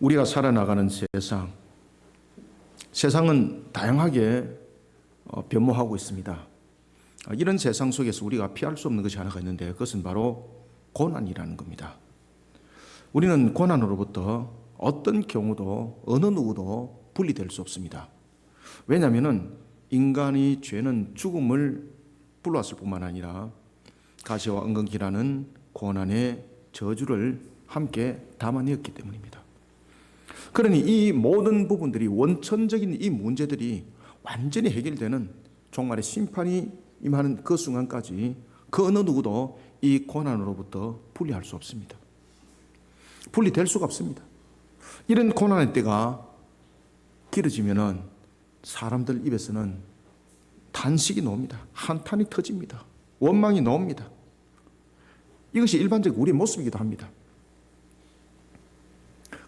우리가 살아나가는 세상은 다양하게 변모하고 있습니다. 이런 세상 속에서 우리가 피할 수 없는 것이 하나가 있는데 그것은 바로 고난이라는 겁니다. 우리는 고난으로부터 어떤 경우도 어느 누구도 분리될 수 없습니다. 왜냐하면 인간의 죄는 죽음을 불러왔을 뿐만 아니라 가시와 은근기라는 고난의 저주를 함께 담아내었기 때문입니다. 그러니 이 모든 부분들이 원천적인 이 문제들이 완전히 해결되는 종말의 심판이 임하는 그 순간까지 그 어느 누구도 이 고난으로부터 분리할 수 없습니다. 분리될 수가 없습니다. 이런 고난의 때가 길어지면은 사람들 입에서는 탄식이 나옵니다. 한탄이 터집니다. 원망이 나옵니다. 이것이 일반적 우리의 모습이기도 합니다.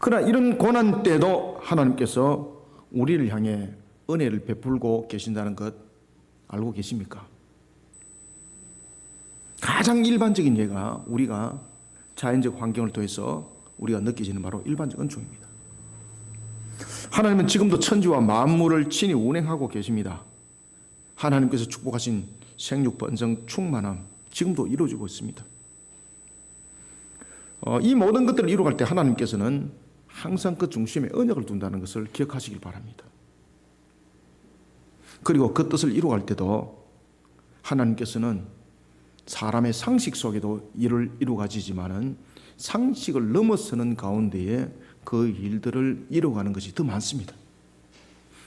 그러나 이런 고난 때도 하나님께서 우리를 향해 은혜를 베풀고 계신다는 것 알고 계십니까? 가장 일반적인 예가 우리가 자연적 환경을 통해서 우리가 느끼지는 바로 일반적 은총입니다. 하나님은 지금도 천지와 만물을 친히 운행하고 계십니다. 하나님께서 축복하신 생육 번성 충만함 지금도 이루어지고 있습니다. 이 모든 것들을 이루어갈 때 하나님께서는 항상 그 중심에 언약을 둔다는 것을 기억하시길 바랍니다. 그리고 그 뜻을 이루어갈 때도 하나님께서는 사람의 상식 속에도 일을 이루어가지지만은 상식을 넘어서는 가운데에 그 일들을 이루어가는 것이 더 많습니다.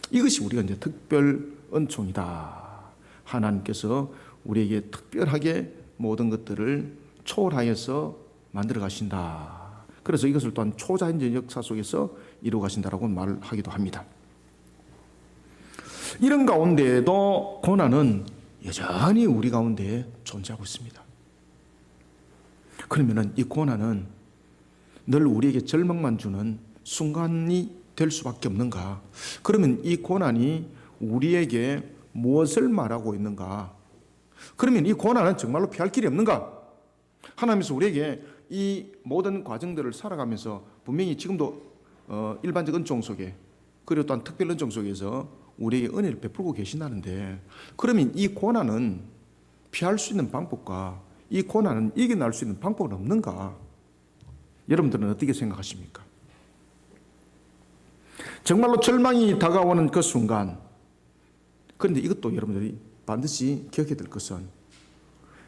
이것이 우리가 이제 특별 은총이다. 하나님께서 우리에게 특별하게 모든 것들을 초월하여서 만들어 가신다. 그래서 이것을 또한 초자연적 역사 속에서 이루어 가신다라고 말하기도 합니다. 이런 가운데에도 고난은 여전히 우리 가운데 존재하고 있습니다. 그러면은 이 고난은 늘 우리에게 절망만 주는 순간이 될 수밖에 없는가? 그러면 이 고난이 우리에게 무엇을 말하고 있는가? 그러면 이 고난은 정말로 피할 길이 없는가? 하나님께서 우리에게 이 모든 과정들을 살아가면서 분명히 지금도 일반적 은총 속에 그리고 또한 특별 은총 속에서 우리에게 은혜를 베풀고 계신다는데 그러면 이 고난은 피할 수 있는 방법과 이 고난은 이겨낼 수 있는 방법은 없는가? 여러분들은 어떻게 생각하십니까? 정말로 절망이 다가오는 그 순간, 그런데 이것도 여러분들이 반드시 기억해야 될 것은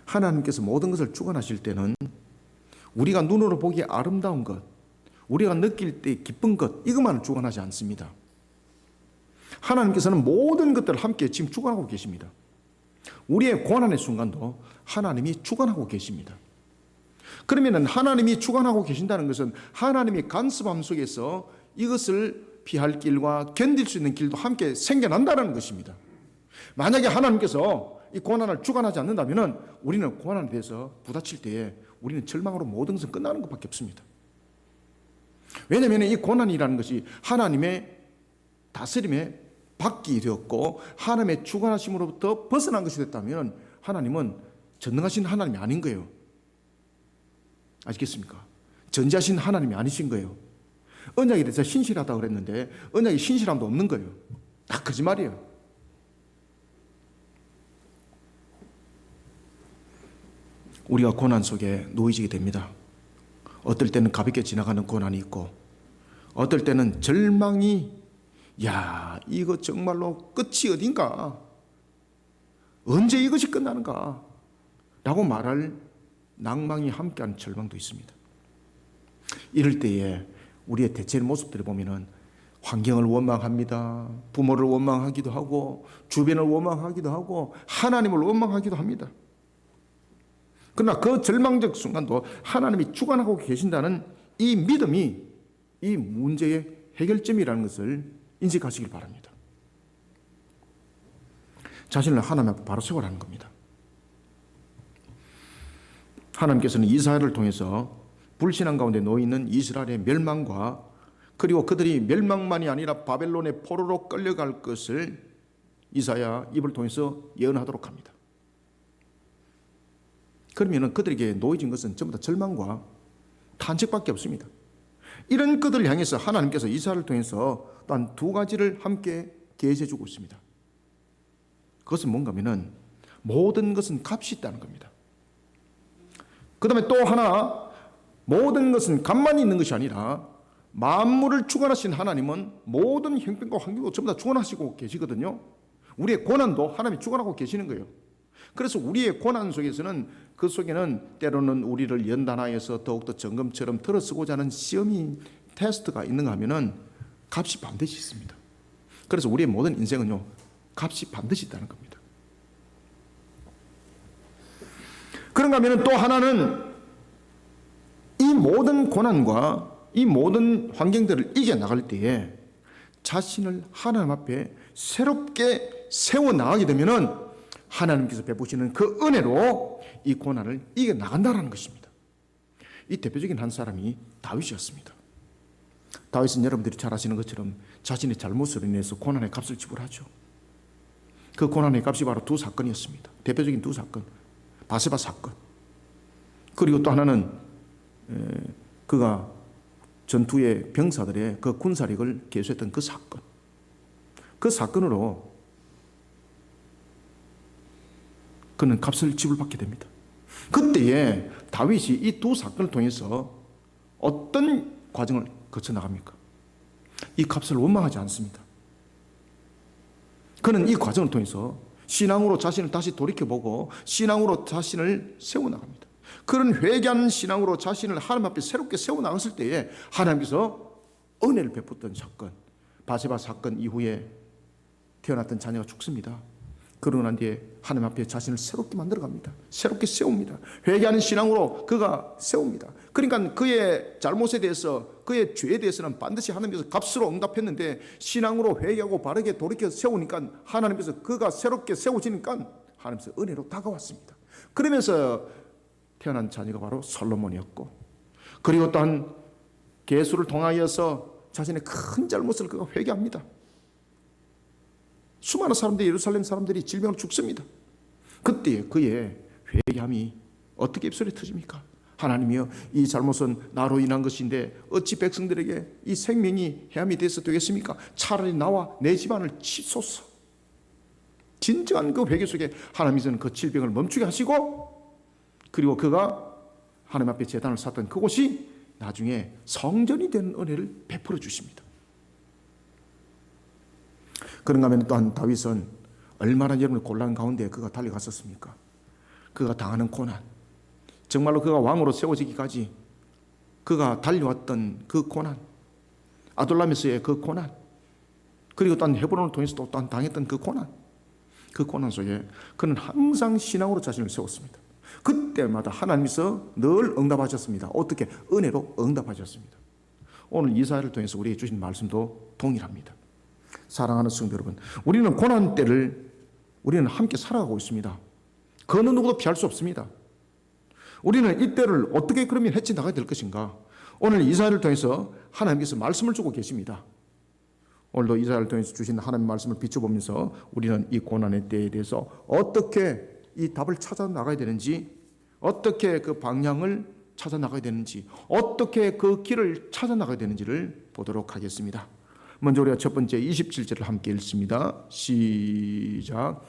하나님께서 모든 것을 주관하실 때는 우리가 눈으로 보기에 아름다운 것, 우리가 느낄 때 기쁜 것 이것만을 주관하지 않습니다. 하나님께서는 모든 것들을 함께 지금 주관하고 계십니다. 우리의 고난의 순간도 하나님이 주관하고 계십니다. 그러면 하나님이 주관하고 계신다는 것은 하나님이 간섭함 속에서 이것을 피할 길과 견딜 수 있는 길도 함께 생겨난다는 것입니다. 만약에 하나님께서 이 고난을 주관하지 않는다면 우리는 고난에 대해서 부딪힐 때에 우리는 절망으로 모든 것은 끝나는 것밖에 없습니다. 왜냐하면 이 고난이라는 것이 하나님의 다스림에 밖이 되었고 하나님의 주관하심으로부터 벗어난 것이 됐다면 하나님은 전능하신 하나님이 아닌 거예요. 아시겠습니까? 전지하신 하나님이 아니신 거예요. 언약에 대해서 신실하다고 그랬는데 언약이 신실함도 없는 거예요. 다 거짓말이에요. 우리가 고난 속에 놓이지게 됩니다. 어떨 때는 가볍게 지나가는 고난이 있고 어떨 때는 절망이 야 이거 정말로 끝이 어딘가 언제 이것이 끝나는가 라고 말할 낭망이 함께하는 절망도 있습니다. 이럴 때에 우리의 대체의 모습들을 보면은 환경을 원망합니다. 부모를 원망하기도 하고 주변을 원망하기도 하고 하나님을 원망하기도 합니다. 그러나 그 절망적 순간도 하나님이 주관하고 계신다는 이 믿음이 이 문제의 해결점이라는 것을 인식하시길 바랍니다. 자신을 하나님 앞에 바로 세워라는 겁니다. 하나님께서는 이사야를 통해서 불신앙 가운데 놓여있는 이스라엘의 멸망과 그리고 그들이 멸망만이 아니라 바벨론의 포로로 끌려갈 것을 이사야 입을 통해서 예언하도록 합니다. 그러면 그들에게 놓여진 것은 전부 다 절망과 탄식밖에 없습니다. 이런 것들을 향해서 하나님께서 이사야를 통해서 또한 두 가지를 함께 계시해 주고 있습니다. 그것은 뭔가 하면은 모든 것은 값이 있다는 겁니다. 그 다음에 또 하나, 모든 것은 값만 있는 것이 아니라 만물을 주관하신 하나님은 모든 형편과 환경도 전부 다 주관하시고 계시거든요. 우리의 고난도 하나님이 주관하고 계시는 거예요. 그래서 우리의 고난 속에서는 그 속에는 때로는 우리를 연단하여서 더욱더 점검처럼 들어쓰고자 하는 시험이 테스트가 있는가 하면은 값이 반드시 있습니다. 그래서 우리의 모든 인생은요, 값이 반드시 있다는 겁니다. 그런가 하면은 또 하나는 이 모든 고난과 이 모든 환경들을 이겨나갈 때에 자신을 하나님 앞에 새롭게 세워나가게 되면은 하나님께서 베푸시는 그 은혜로 이 고난을 이겨나간다는 것입니다. 이 대표적인 한 사람이 다윗이었습니다. 다윗은 여러분들이 잘 아시는 것처럼 자신의 잘못으로 인해서 고난의 값을 지불하죠. 그 고난의 값이 바로 두 사건이었습니다. 대표적인 두 사건, 바세바 사건, 그리고 또 하나는 그가 전투의 병사들의 그 군사력을 계수했던 그 사건. 그 사건으로 그는 값을 지불받게 됩니다. 그때에 다윗이 이 두 사건을 통해서 어떤 과정을 거쳐 나갑니까? 이 값을 원망하지 않습니다. 그는 이 과정을 통해서 신앙으로 자신을 다시 돌이켜보고 신앙으로 자신을 세워나갑니다. 그런 회개하는 신앙으로 자신을 하나님 앞에 새롭게 세워나갔을 때에 하나님께서 은혜를 베풀었던 사건, 바세바 사건 이후에 태어났던 자녀가 죽습니다. 그러고 난 뒤에 하나님 앞에 자신을 새롭게 만들어갑니다. 새롭게 세웁니다. 회개하는 신앙으로 그가 세웁니다. 그러니까 그의 잘못에 대해서, 그의 죄에 대해서는 반드시 하나님께서 값으로 응답했는데 신앙으로 회개하고 바르게 돌이켜 세우니까 하나님께서 그가 새롭게 세워지니까 하나님께서 은혜로 다가왔습니다. 그러면서 태어난 자녀가 바로 솔로몬이었고, 그리고 또한 계수를 통하여서 자신의 큰 잘못을 그가 회개합니다. 수많은 사람들이, 예루살렘 사람들이 질병으로 죽습니다. 그때 그의 회개함이 어떻게 입술에 터집니까? 하나님이여, 이 잘못은 나로 인한 것인데 어찌 백성들에게 이 생명이 해함이 돼서 되겠습니까? 차라리 나와 내 집안을 치소서. 진정한 그 회개 속에 하나님께서는 그 질병을 멈추게 하시고, 그리고 그가 하나님 앞에 제단을 쌓던 그곳이 나중에 성전이 되는 은혜를 베풀어 주십니다. 그런가 하면 또한 다윗은 얼마나 여러분의 곤란 가운데 그가 달려갔었습니까? 그가 당하는 고난, 정말로 그가 왕으로 세워지기까지 그가 달려왔던 그 고난, 아둘람에서의 그 고난, 그리고 또한 헤브론을 통해서 또 또한 당했던 그 고난 속에 그는 항상 신앙으로 자신을 세웠습니다. 그때마다 하나님께서 늘 응답하셨습니다. 어떻게? 은혜로 응답하셨습니다. 오늘 이사야를 통해서 우리에게 주신 말씀도 동일합니다. 사랑하는 성도 여러분, 우리는 고난 때를 우리는 함께 살아가고 있습니다. 그 어느 누구도 피할 수 없습니다. 우리는 이때를 어떻게 그러면 헤쳐나가야 될 것인가? 오늘 이사야를 통해서 하나님께서 말씀을 주고 계십니다. 오늘도 이사야를 통해서 주신 하나님의 말씀을 비춰보면서 우리는 이 고난의 때에 대해서 어떻게 이 답을 찾아 나가야 되는지, 어떻게 그 방향을 찾아 나가야 되는지, 어떻게 그 길을 찾아 나가야 되는지를 보도록 하겠습니다. 먼저 우리가 첫 번째 27절을 함께 읽습니다. 시작.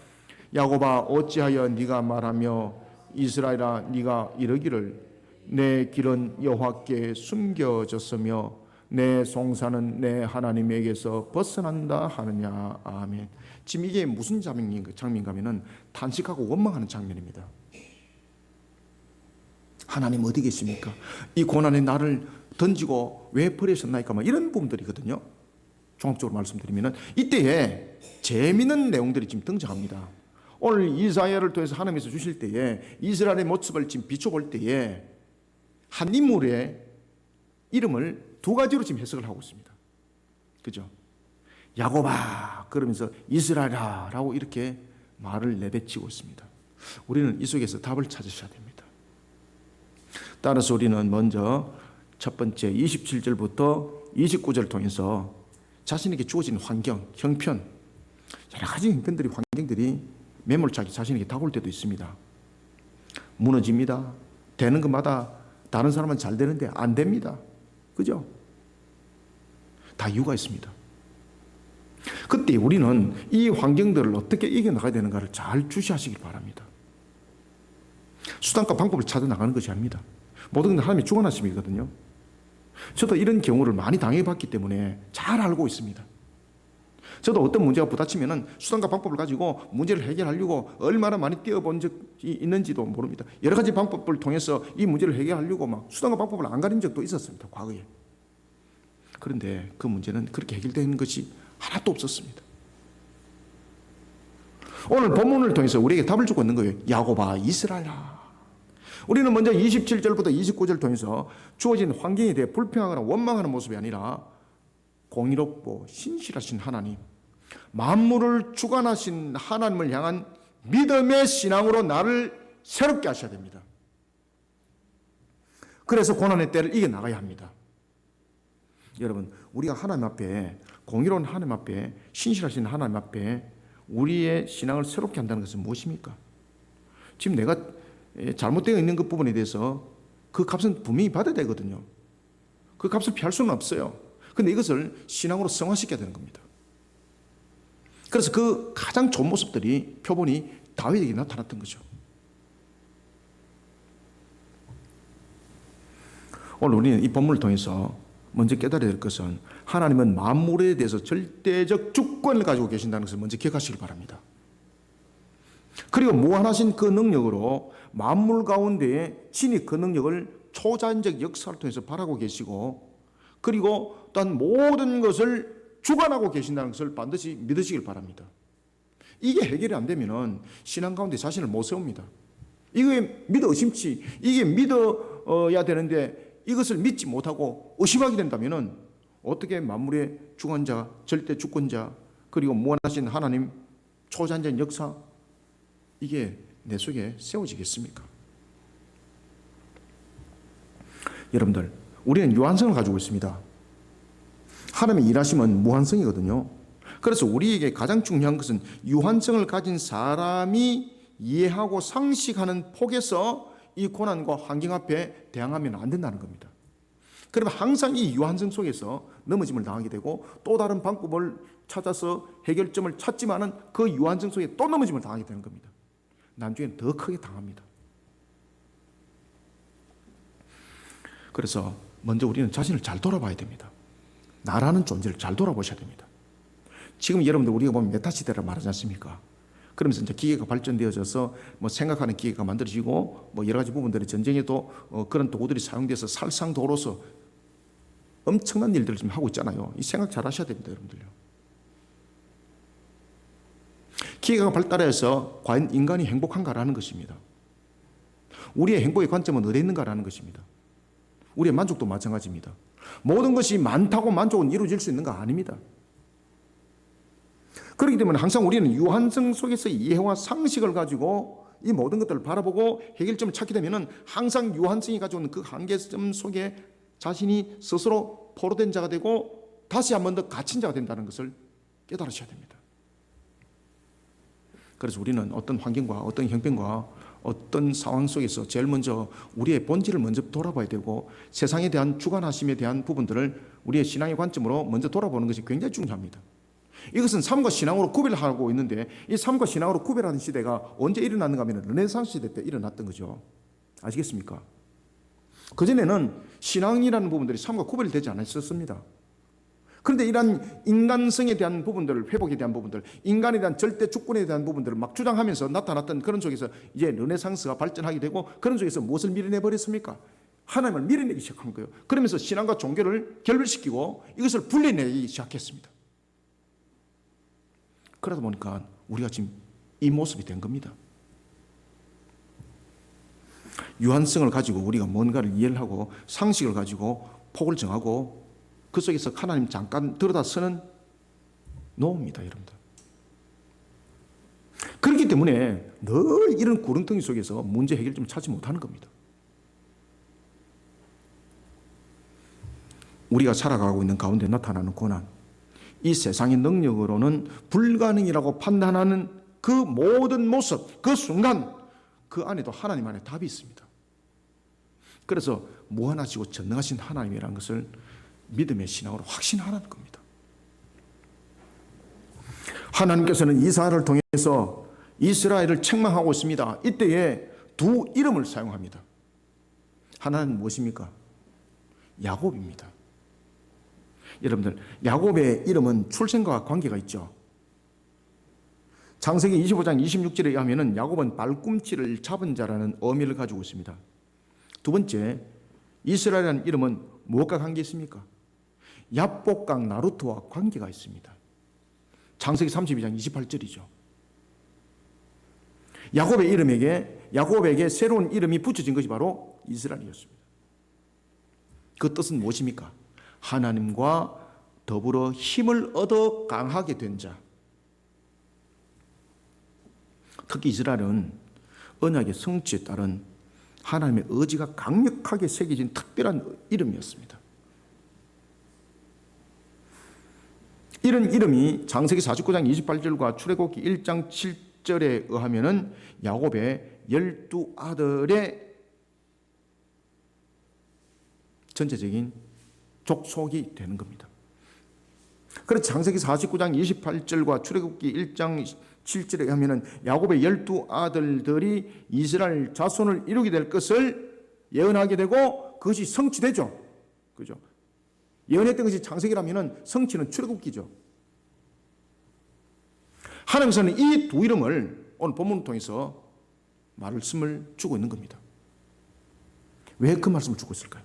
야곱아, 어찌하여 네가 말하며 이스라엘아, 네가 이르기를 내 길은 여호와께 숨겨졌으며 내 송사는 내 하나님에게서 벗어난다 하느냐. 아멘. 지금 이게 무슨 장면인가 하면은 탄식하고 원망하는 장면입니다. 하나님 어디 계십니까? 이 고난에 나를 던지고 왜 버리셨나이까? 이런 부분들이거든요. 종합적으로 말씀드리면은 이때에 재미있는 내용들이 지금 등장합니다. 오늘 이사야를 통해서 하나님께서 주실 때에 이스라엘의 모습을 지금 비춰볼 때에 한 인물의 이름을 두 가지로 지금 해석을 하고 있습니다. 그죠? 야곱아 그러면서 이스라엘아 라고 이렇게 말을 내뱉치고 있습니다. 우리는 이 속에서 답을 찾으셔야 됩니다. 따라서 우리는 먼저 첫 번째 27절부터 29절을 통해서 자신에게 주어진 환경, 형편, 여러 가지 형편들이, 환경들이 매몰차게 자신에게 다가올 때도 있습니다. 무너집니다. 되는 것마다 다른 사람은 잘 되는데 안 됩니다. 그죠? 다 이유가 있습니다. 그때 우리는 이 환경들을 어떻게 이겨나가야 되는가를 잘 주시하시길 바랍니다. 수단과 방법을 찾아 나가는 것이 아닙니다. 모든 건 하나님의 주관하심이거든요. 저도 이런 경우를 많이 당해봤기 때문에 잘 알고 있습니다. 저도 어떤 문제가 부딪히면은 수단과 방법을 가지고 문제를 해결하려고 얼마나 많이 뛰어본 적이 있는지도 모릅니다. 여러 가지 방법을 통해서 이 문제를 해결하려고 막 수단과 방법을 안 가린 적도 있었습니다. 과거에. 그런데 그 문제는 그렇게 해결되는 것이 하나도 없었습니다. 오늘 본문을 통해서 우리에게 답을 주고 있는 거예요. 야곱아, 이스라엘아. 우리는 먼저 27절부터 29절 통해서 주어진 환경에 대해 불평하거나 원망하는 모습이 아니라 공의롭고 신실하신 하나님, 만물을 주관하신 하나님을 향한 믿음의 신앙으로 나를 새롭게 하셔야 됩니다. 그래서 고난의 때를 이겨나가야 합니다. 여러분, 우리가 하나님 앞에, 공의로운 하나님 앞에, 신실하신 하나님 앞에 우리의 신앙을 새롭게 한다는 것은 무엇입니까? 지금 내가 잘못되어 있는 그 부분에 대해서 그 값은 분명히 받아야 되거든요. 그 값을 피할 수는 없어요. 그런데 이것을 신앙으로 승화시켜야 되는 겁니다. 그래서 그 가장 좋은 모습들이 표본이 다윗에게 나타났던 거죠. 오늘 우리는 이 본문을 통해서 먼저 깨달아야 될 것은 하나님은 만물에 대해서 절대적 주권을 가지고 계신다는 것을 먼저 기억하시길 바랍니다. 그리고 무한하신 그 능력으로 만물 가운데에 친히 그 능력을 초자연적 역사를 통해서 바라고 계시고, 그리고 또한 모든 것을 주관하고 계신다는 것을 반드시 믿으시길 바랍니다. 이게 해결이 안 되면 신앙 가운데 자신을 못 세웁니다. 이게 믿어 의심치, 이게 믿어야 되는데 이것을 믿지 못하고 의심하게 된다면 어떻게 만물의 주관자, 절대 주권자, 그리고 무한하신 하나님, 초자연적 역사, 이게 내 속에 세워지겠습니까? 여러분들, 우리는 유한성을 가지고 있습니다. 하나님의 일하심은 무한성이거든요. 그래서 우리에게 가장 중요한 것은 유한성을 가진 사람이 이해하고 상식하는 폭에서 이 고난과 환경 앞에 대항하면 안 된다는 겁니다. 그러면 항상 이 유한성 속에서 넘어짐을 당하게 되고 또 다른 방법을 찾아서 해결점을 찾지만은 그 유한성 속에 또 넘어짐을 당하게 되는 겁니다. 나중에 더 크게 당합니다. 그래서 먼저 우리는 자신을 잘 돌아봐야 됩니다. 나라는 존재를 잘 돌아보셔야 됩니다. 지금 여러분들 우리가 보면 메타시대라 말하지 않습니까? 그러면서 이제 기계가 발전되어져서 뭐 생각하는 기계가 만들어지고 뭐 여러 가지 부분들이 전쟁에도 그런 도구들이 사용돼서 살상도로서 엄청난 일들을 지금 하고 있잖아요. 이 생각 잘 하셔야 됩니다, 여러분들요. 기계가 발달해서 과연 인간이 행복한가라는 것입니다. 우리의 행복의 관점은 어디에 있는가라는 것입니다. 우리의 만족도 마찬가지입니다. 모든 것이 많다고 만족은 이루어질 수 있는 거 아닙니다. 그렇기 때문에 항상 우리는 유한성 속에서 이해와 상식을 가지고 이 모든 것들을 바라보고 해결점을 찾게 되면 항상 유한성이 가져오는 그 한계점 속에 자신이 스스로 포로된 자가 되고 다시 한 번 더 갇힌 자가 된다는 것을 깨달으셔야 됩니다. 그래서 우리는 어떤 환경과 어떤 형편과 어떤 상황 속에서 제일 먼저 우리의 본질을 먼저 돌아봐야 되고 세상에 대한 주관하심에 대한 부분들을 우리의 신앙의 관점으로 먼저 돌아보는 것이 굉장히 중요합니다. 이것은 삶과 신앙으로 구별하고 있는데 이 삶과 신앙으로 구별하는 시대가 언제 일어났는가 하면 르네상스 시대 때 일어났던 거죠. 아시겠습니까? 그전에는 신앙이라는 부분들이 삶과 구별되지 않았었습니다. 그런데 이러한 인간성에 대한 부분들, 회복에 대한 부분들, 인간에 대한 절대 주권에 대한 부분들을 막 주장하면서 나타났던 그런 속에서 이제 르네상스가 발전하게 되고 그런 속에서 무엇을 밀어내버렸습니까? 하나님을 밀어내기 시작한 거예요. 그러면서 신앙과 종교를 결별시키고 이것을 분리내기 시작했습니다. 그러다 보니까 우리가 지금 이 모습이 된 겁니다. 유한성을 가지고 우리가 뭔가를 이해를 하고 상식을 가지고 폭을 정하고 그 속에서 하나님 잠깐 들여다서는 노입니다, 여러분들. 그렇기 때문에 늘 이런 구렁텅이 속에서 문제 해결점을 찾지 못하는 겁니다. 우리가 살아가고 있는 가운데 나타나는 고난, 이 세상의 능력으로는 불가능이라고 판단하는 그 모든 모습, 그 순간 그 안에도 하나님 안에 답이 있습니다. 그래서 무한하시고 전능하신 하나님이라는 것을 믿음의 신앙으로 확신하라는 겁니다. 하나님께서는 이사야를 통해서 이스라엘을 책망하고 있습니다. 이때에 두 이름을 사용합니다. 하나는 무엇입니까? 야곱입니다. 여러분들, 야곱의 이름은 출생과 관계가 있죠. 창세기 25장 26절에 의하면 야곱은 발꿈치를 잡은 자라는 의미를 가지고 있습니다. 두 번째, 이스라엘이라는 이름은 무엇과 관계 있습니까? 야복강 나루토와 관계가 있습니다. 창세기 32장 28절이죠. 야곱에게 새로운 이름이 붙여진 것이 바로 이스라엘이었습니다. 그 뜻은 무엇입니까? 하나님과 더불어 힘을 얻어 강하게 된 자. 특히 이스라엘은 언약의 성취에 따른 하나님의 의지가 강력하게 새겨진 특별한 이름이었습니다. 이런 이름이 창세기 49장 28절과 출애굽기 1장 7절에 의하면은 야곱의 12아들의 전체적인 족속이 되는 겁니다. 그래서 창세기 49장 28절과 출애굽기 1장 7절에 의하면은 야곱의 12아들들이 이스라엘 자손을 이루게 될 것을 예언하게 되고 그것이 성취되죠. 그죠? 예언했던 것이 창세기라면은 성취는 출애굽기죠. 하나님께서는 이 두 이름을 오늘 본문을 통해서 말씀을 주고 있는 겁니다. 왜 그 말씀을 주고 있을까요?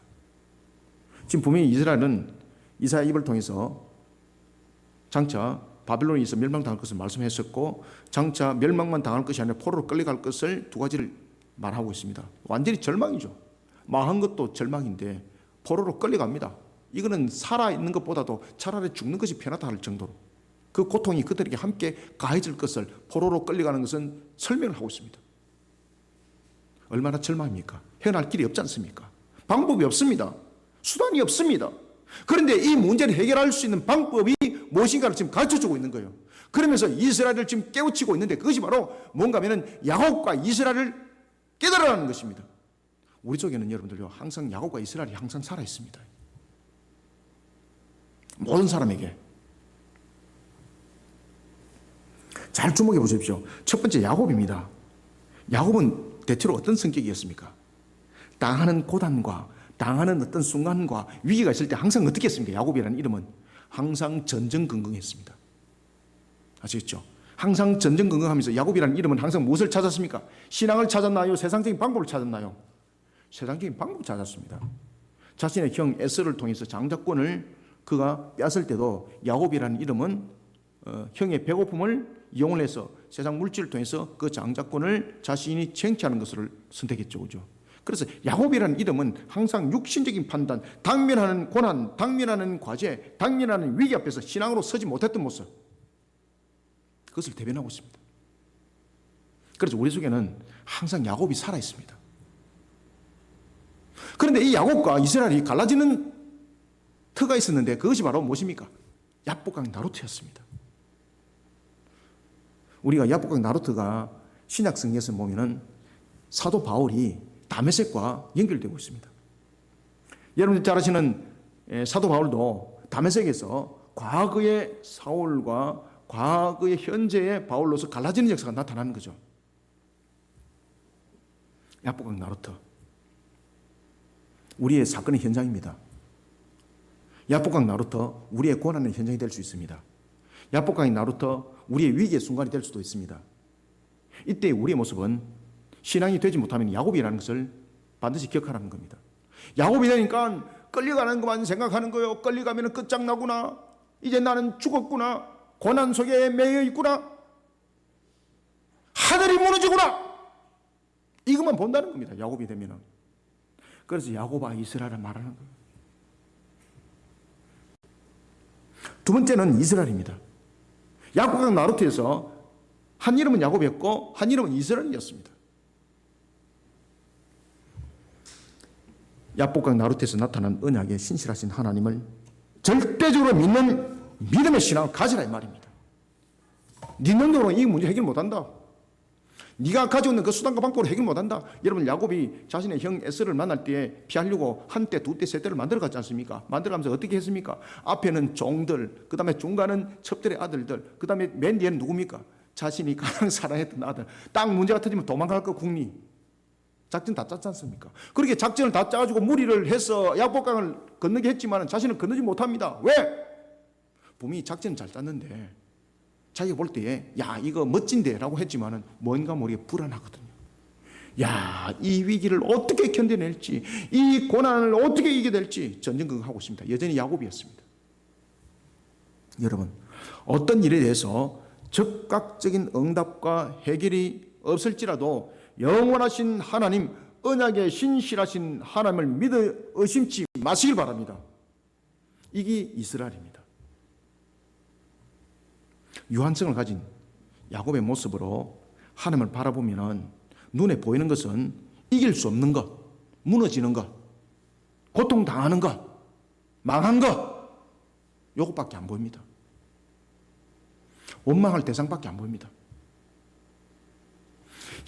지금 분명히 이스라엘은 이사야 입을 통해서 장차 바빌론에 있어 멸망당할 것을 말씀했었고 장차 멸망만 당할 것이 아니라 포로로 끌려갈 것을 두 가지를 말하고 있습니다. 완전히 절망이죠. 망한 것도 절망인데 포로로 끌려갑니다. 이거는 살아있는 것보다도 차라리 죽는 것이 편하다 할 정도로 그 고통이 그들에게 함께 가해질 것을 포로로 끌려가는 것은 설명을 하고 있습니다. 얼마나 절망입니까? 헤어날 길이 없지 않습니까? 방법이 없습니다. 수단이 없습니다. 그런데 이 문제를 해결할 수 있는 방법이 무엇인가를 지금 가르쳐주고 있는 거예요. 그러면서 이스라엘을 지금 깨우치고 있는데 그것이 바로 뭔가 하면 야곱과 이스라엘을 깨달으라는 것입니다. 우리 쪽에는 여러분들요 항상 야곱과 이스라엘이 항상 살아있습니다. 모든 사람에게. 잘 주목해 보십시오. 첫 번째 야곱입니다. 야곱은 대체로 어떤 성격이었습니까? 당하는 고단과 당하는 어떤 순간과 위기가 있을 때 항상 어떻게 했습니까? 야곱이라는 이름은 항상 전전긍긍했습니다. 아시겠죠? 항상 전전긍긍하면서 야곱이라는 이름은 항상 무엇을 찾았습니까? 신앙을 찾았나요? 세상적인 방법을 찾았나요? 세상적인 방법을 찾았습니다. 자신의 형 에서를 통해서 장자권을 그가 뺏을 때도 야곱이라는 이름은 형의 배고픔을 이용을 해서 세상 물질을 통해서 그 장자권을 자신이 쟁취하는 것을 선택했죠. 그죠? 그래서 야곱이라는 이름은 항상 육신적인 판단, 당면하는 고난, 당면하는 과제, 당면하는 위기 앞에서 신앙으로 서지 못했던 모습, 그것을 대변하고 있습니다. 그래서 우리 속에는 항상 야곱이 살아있습니다. 그런데 이 야곱과 이스라엘이 갈라지는 터가 있었는데 그것이 바로 무엇입니까? 야복강 나루트였습니다. 우리가 야복강 나루트가 신약 성경에서 보면은 사도 바울이 다메섹과 연결되고 있습니다. 여러분들 잘 아시는 사도 바울도 다메섹에서 과거의 사울과 과거의 현재의 바울로서 갈라지는 역사가 나타나는 거죠. 야복강 나루트 우리의 사건의 현장입니다. 야복강 나루트 우리의 고난의 현장이 될 수 있습니다. 야복강의 나루트 우리의 위기의 순간이 될 수도 있습니다. 이때 우리의 모습은 신앙이 되지 못하면 야곱이라는 것을 반드시 기억하라는 겁니다. 야곱이 되니까 끌려가는 것만 생각하는 거예요. 끌려가면 끝장나구나. 이제 나는 죽었구나. 고난 속에 매여 있구나. 하늘이 무너지구나. 이것만 본다는 겁니다. 야곱이 되면은. 그래서 야곱아 이스라엘을 말하는 거예요. 두 번째는 이스라엘입니다. 야곱강 나루트에서 한 이름은 야곱이었고 한 이름은 이스라엘이었습니다. 야복강 나루트에서 나타난 언약의 신실하신 하나님을 절대적으로 믿는 믿음의 신앙을 가지라 이 말입니다. 네 능력으로 이 문제 해결 못한다. 네가 가지고 있는 그 수단과 방법으로 해결 못한다. 여러분 야곱이 자신의 형 에서를 만날 때 피하려고 한 때, 두 때, 세 때를 만들어 갔지 않습니까? 만들어가면서 어떻게 했습니까? 앞에는 종들, 그 다음에 중간은 첩들의 아들들, 그 다음에 맨 뒤에는 누굽니까? 자신이 가장 사랑했던 아들. 딱 문제가 터지면 도망갈 거 국리. 작전 다 짰지 않습니까? 그렇게 작전을 다 짜가지고 무리를 해서 야복강을 건너게 했지만 자신은 건너지 못합니다. 왜? 분명히 작전을 잘 짰는데 자기가 볼 때에 야 이거 멋진데 라고 했지만은 뭔가 모르게 불안하거든요. 야 이 위기를 어떻게 견뎌낼지, 이 고난을 어떻게 이겨낼지 전전긍긍하고 있습니다. 여전히 야곱이었습니다. 여러분, 어떤 일에 대해서 즉각적인 응답과 해결이 없을지라도 영원하신 하나님, 언약의 신실하신 하나님을 믿어 의심치 마시길 바랍니다. 이게 이스라엘입니다. 유한성을 가진 야곱의 모습으로 하나님을 바라보면 눈에 보이는 것은 이길 수 없는 것, 무너지는 것, 고통당하는 것, 망한 것, 이것밖에 안 보입니다. 원망할 대상밖에 안 보입니다.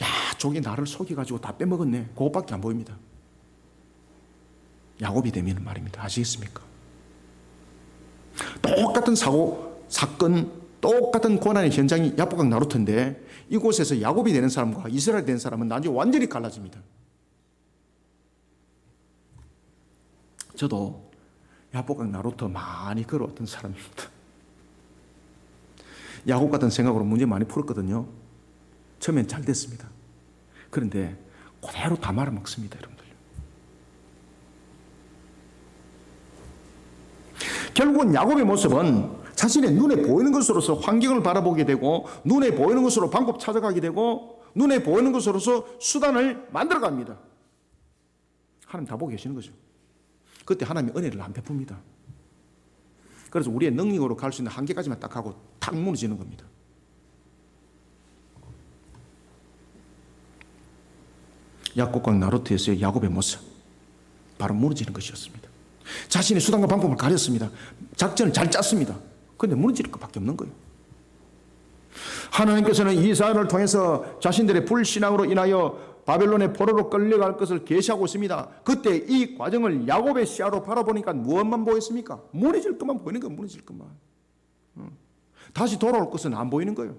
야, 저게 나를 속여가지고 다 빼먹었네. 그것밖에 안 보입니다. 야곱이 되면 말입니다. 아시겠습니까? 똑같은 사고, 사건, 똑같은 고난의 현장이 야복강 나루터인데 이곳에서 야곱이 되는 사람과 이스라엘이 되는 사람은 나중에 완전히 갈라집니다. 저도 야복강 나루터 많이 걸어왔던 사람입니다. 야곱 같은 생각으로 문제 많이 풀었거든요. 처음엔 잘 됐습니다. 그런데 그대로 다 말아먹습니다, 여러분들. 결국은 야곱의 모습은 자신의 눈에 보이는 것으로서 환경을 바라보게 되고 눈에 보이는 것으로 방법 찾아가게 되고 눈에 보이는 것으로서 수단을 만들어갑니다. 하나님 다 보고 계시는 거죠. 그때 하나님이 은혜를 안 베풉니다. 그래서 우리의 능력으로 갈 수 있는 한계까지만 딱 하고 탁 무너지는 겁니다. 야곱강 나루터에서의 야곱의 모습, 바로 무너지는 것이었습니다. 자신의 수단과 방법을 가렸습니다. 작전을 잘 짰습니다. 그런데 무너질 것밖에 없는 거예요. 하나님께서는 이스라엘을 통해서 자신들의 불신앙으로 인하여 바벨론의 포로로 끌려갈 것을 계시하고 있습니다. 그때 이 과정을 야곱의 시야로 바라보니까 무엇만 보였습니까? 무너질 것만 보이는 거예요. 무너질 것만. 다시 돌아올 것은 안 보이는 거예요.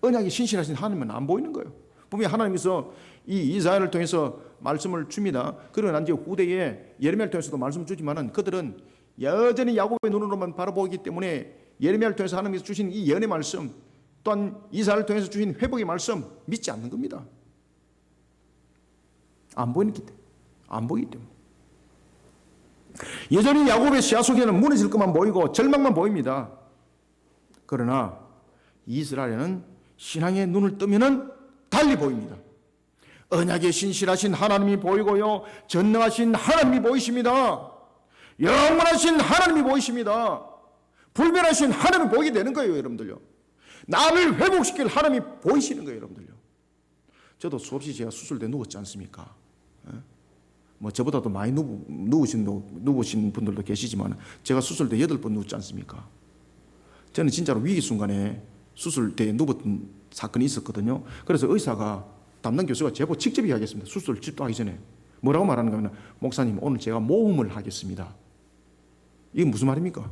언약이 신실하신 하나님은 안 보이는 거예요. 분명히 하나님께서 이 이스라엘을 통해서 말씀을 줍니다. 그러고 난 뒤에 후대에 예레미야를 통해서도 말씀을 주지만은 그들은 여전히 야곱의 눈으로만 바라보기 때문에 예레미야를 통해서 하나님께서 주신 이 예언의 말씀, 또한 이스라엘을 통해서 주신 회복의 말씀 믿지 않는 겁니다. 안 보이기 때문에. 안 보이기 때문에. 여전히 야곱의 시야 속에는 무너질 것만 보이고 절망만 보입니다. 그러나 이스라엘은 신앙의 눈을 뜨면은 달리 보입니다. 언약의 신실하신 하나님이 보이고요, 전능하신 하나님이 보이십니다. 영원하신 하나님이 보이십니다. 불변하신 하나님이 보이게 되는 거예요, 여러분들요. 나를 회복시킬 하나님이 보이시는 거예요, 여러분들요. 저도 수없이 제가 수술대 누웠지 않습니까? 뭐 저보다도 많이 누우신 분들도 계시지만 제가 수술대 8번 누웠지 않습니까? 저는 진짜로 위기 순간에 수술대에 누웠던 사건이 있었거든요. 그래서 의사가 담당 교수가 제보 직접 이야기했습니다. 수술 집도하기 전에 뭐라고 말하는가 하면, 목사님 오늘 제가 모험을 하겠습니다. 이게 무슨 말입니까?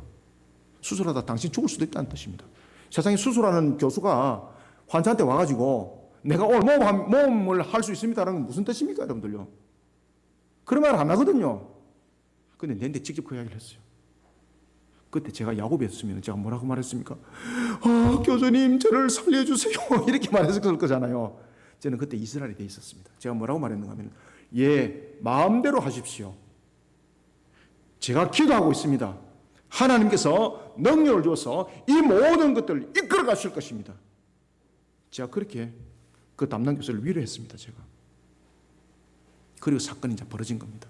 수술하다 당신 죽을 수도 있다는 뜻입니다. 세상에 수술하는 교수가 환자한테 와가지고 내가 오늘 모험을 할 수 있습니다라는 건 무슨 뜻입니까, 여러분들요? 그런 말 안 하거든요. 근데 내한테 직접 그 이야기를 했어요. 그때 제가 야곱이었으면 제가 뭐라고 말했습니까? 교수님 저를 살려주세요 이렇게 말했을 거잖아요. 저는 그때 이스라엘에 돼 있었습니다. 제가 뭐라고 말했는가 하면, 예, 마음대로 하십시오. 제가 기도하고 있습니다. 하나님께서 능력을 주어서 이 모든 것들을 이끌어 가실 것입니다. 제가 그렇게 그 담당 교수를 위로했습니다. 제가. 그리고 사건이 이제 벌어진 겁니다.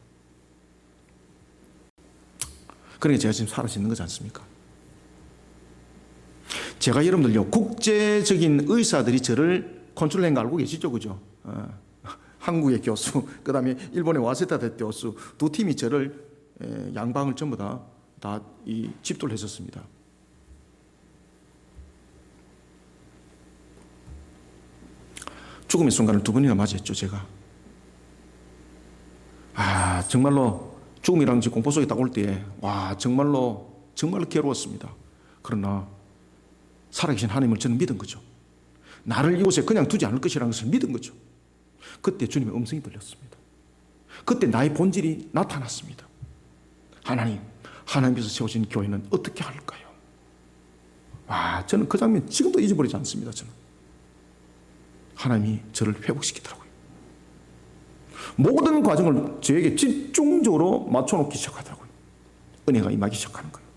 그러니까 제가 지금 살아 있는 거지 않습니까? 제가 여러분들요, 국제적인 의사들이 저를 컨트롤한 거 알고 계시죠? 그죠? 한국의 교수, 그 다음에 일본의 와세다 교수, 두 팀이 저를 양방을 전부 다 이 집도를 했었습니다. 죽음의 순간을 2번이나 맞이했죠, 제가. 정말로 죽음이라는 공포 속에 딱 올 때에 정말로 괴로웠습니다. 그러나 살아계신 하나님을 저는 믿은 거죠. 나를 이곳에 그냥 두지 않을 것이라는 것을 믿은 거죠. 그때 주님의 음성이 들렸습니다. 그때 나의 본질이 나타났습니다. 하나님께서 세우신 교회는 어떻게 할까요? 저는 그 장면 지금도 잊어버리지 않습니다. 저는 하나님이 저를 회복시키더라고요. 모든 과정을 저에게 집중적으로 맞춰놓기 시작하더라고요. 은혜가 임하기 시작하는 거예요.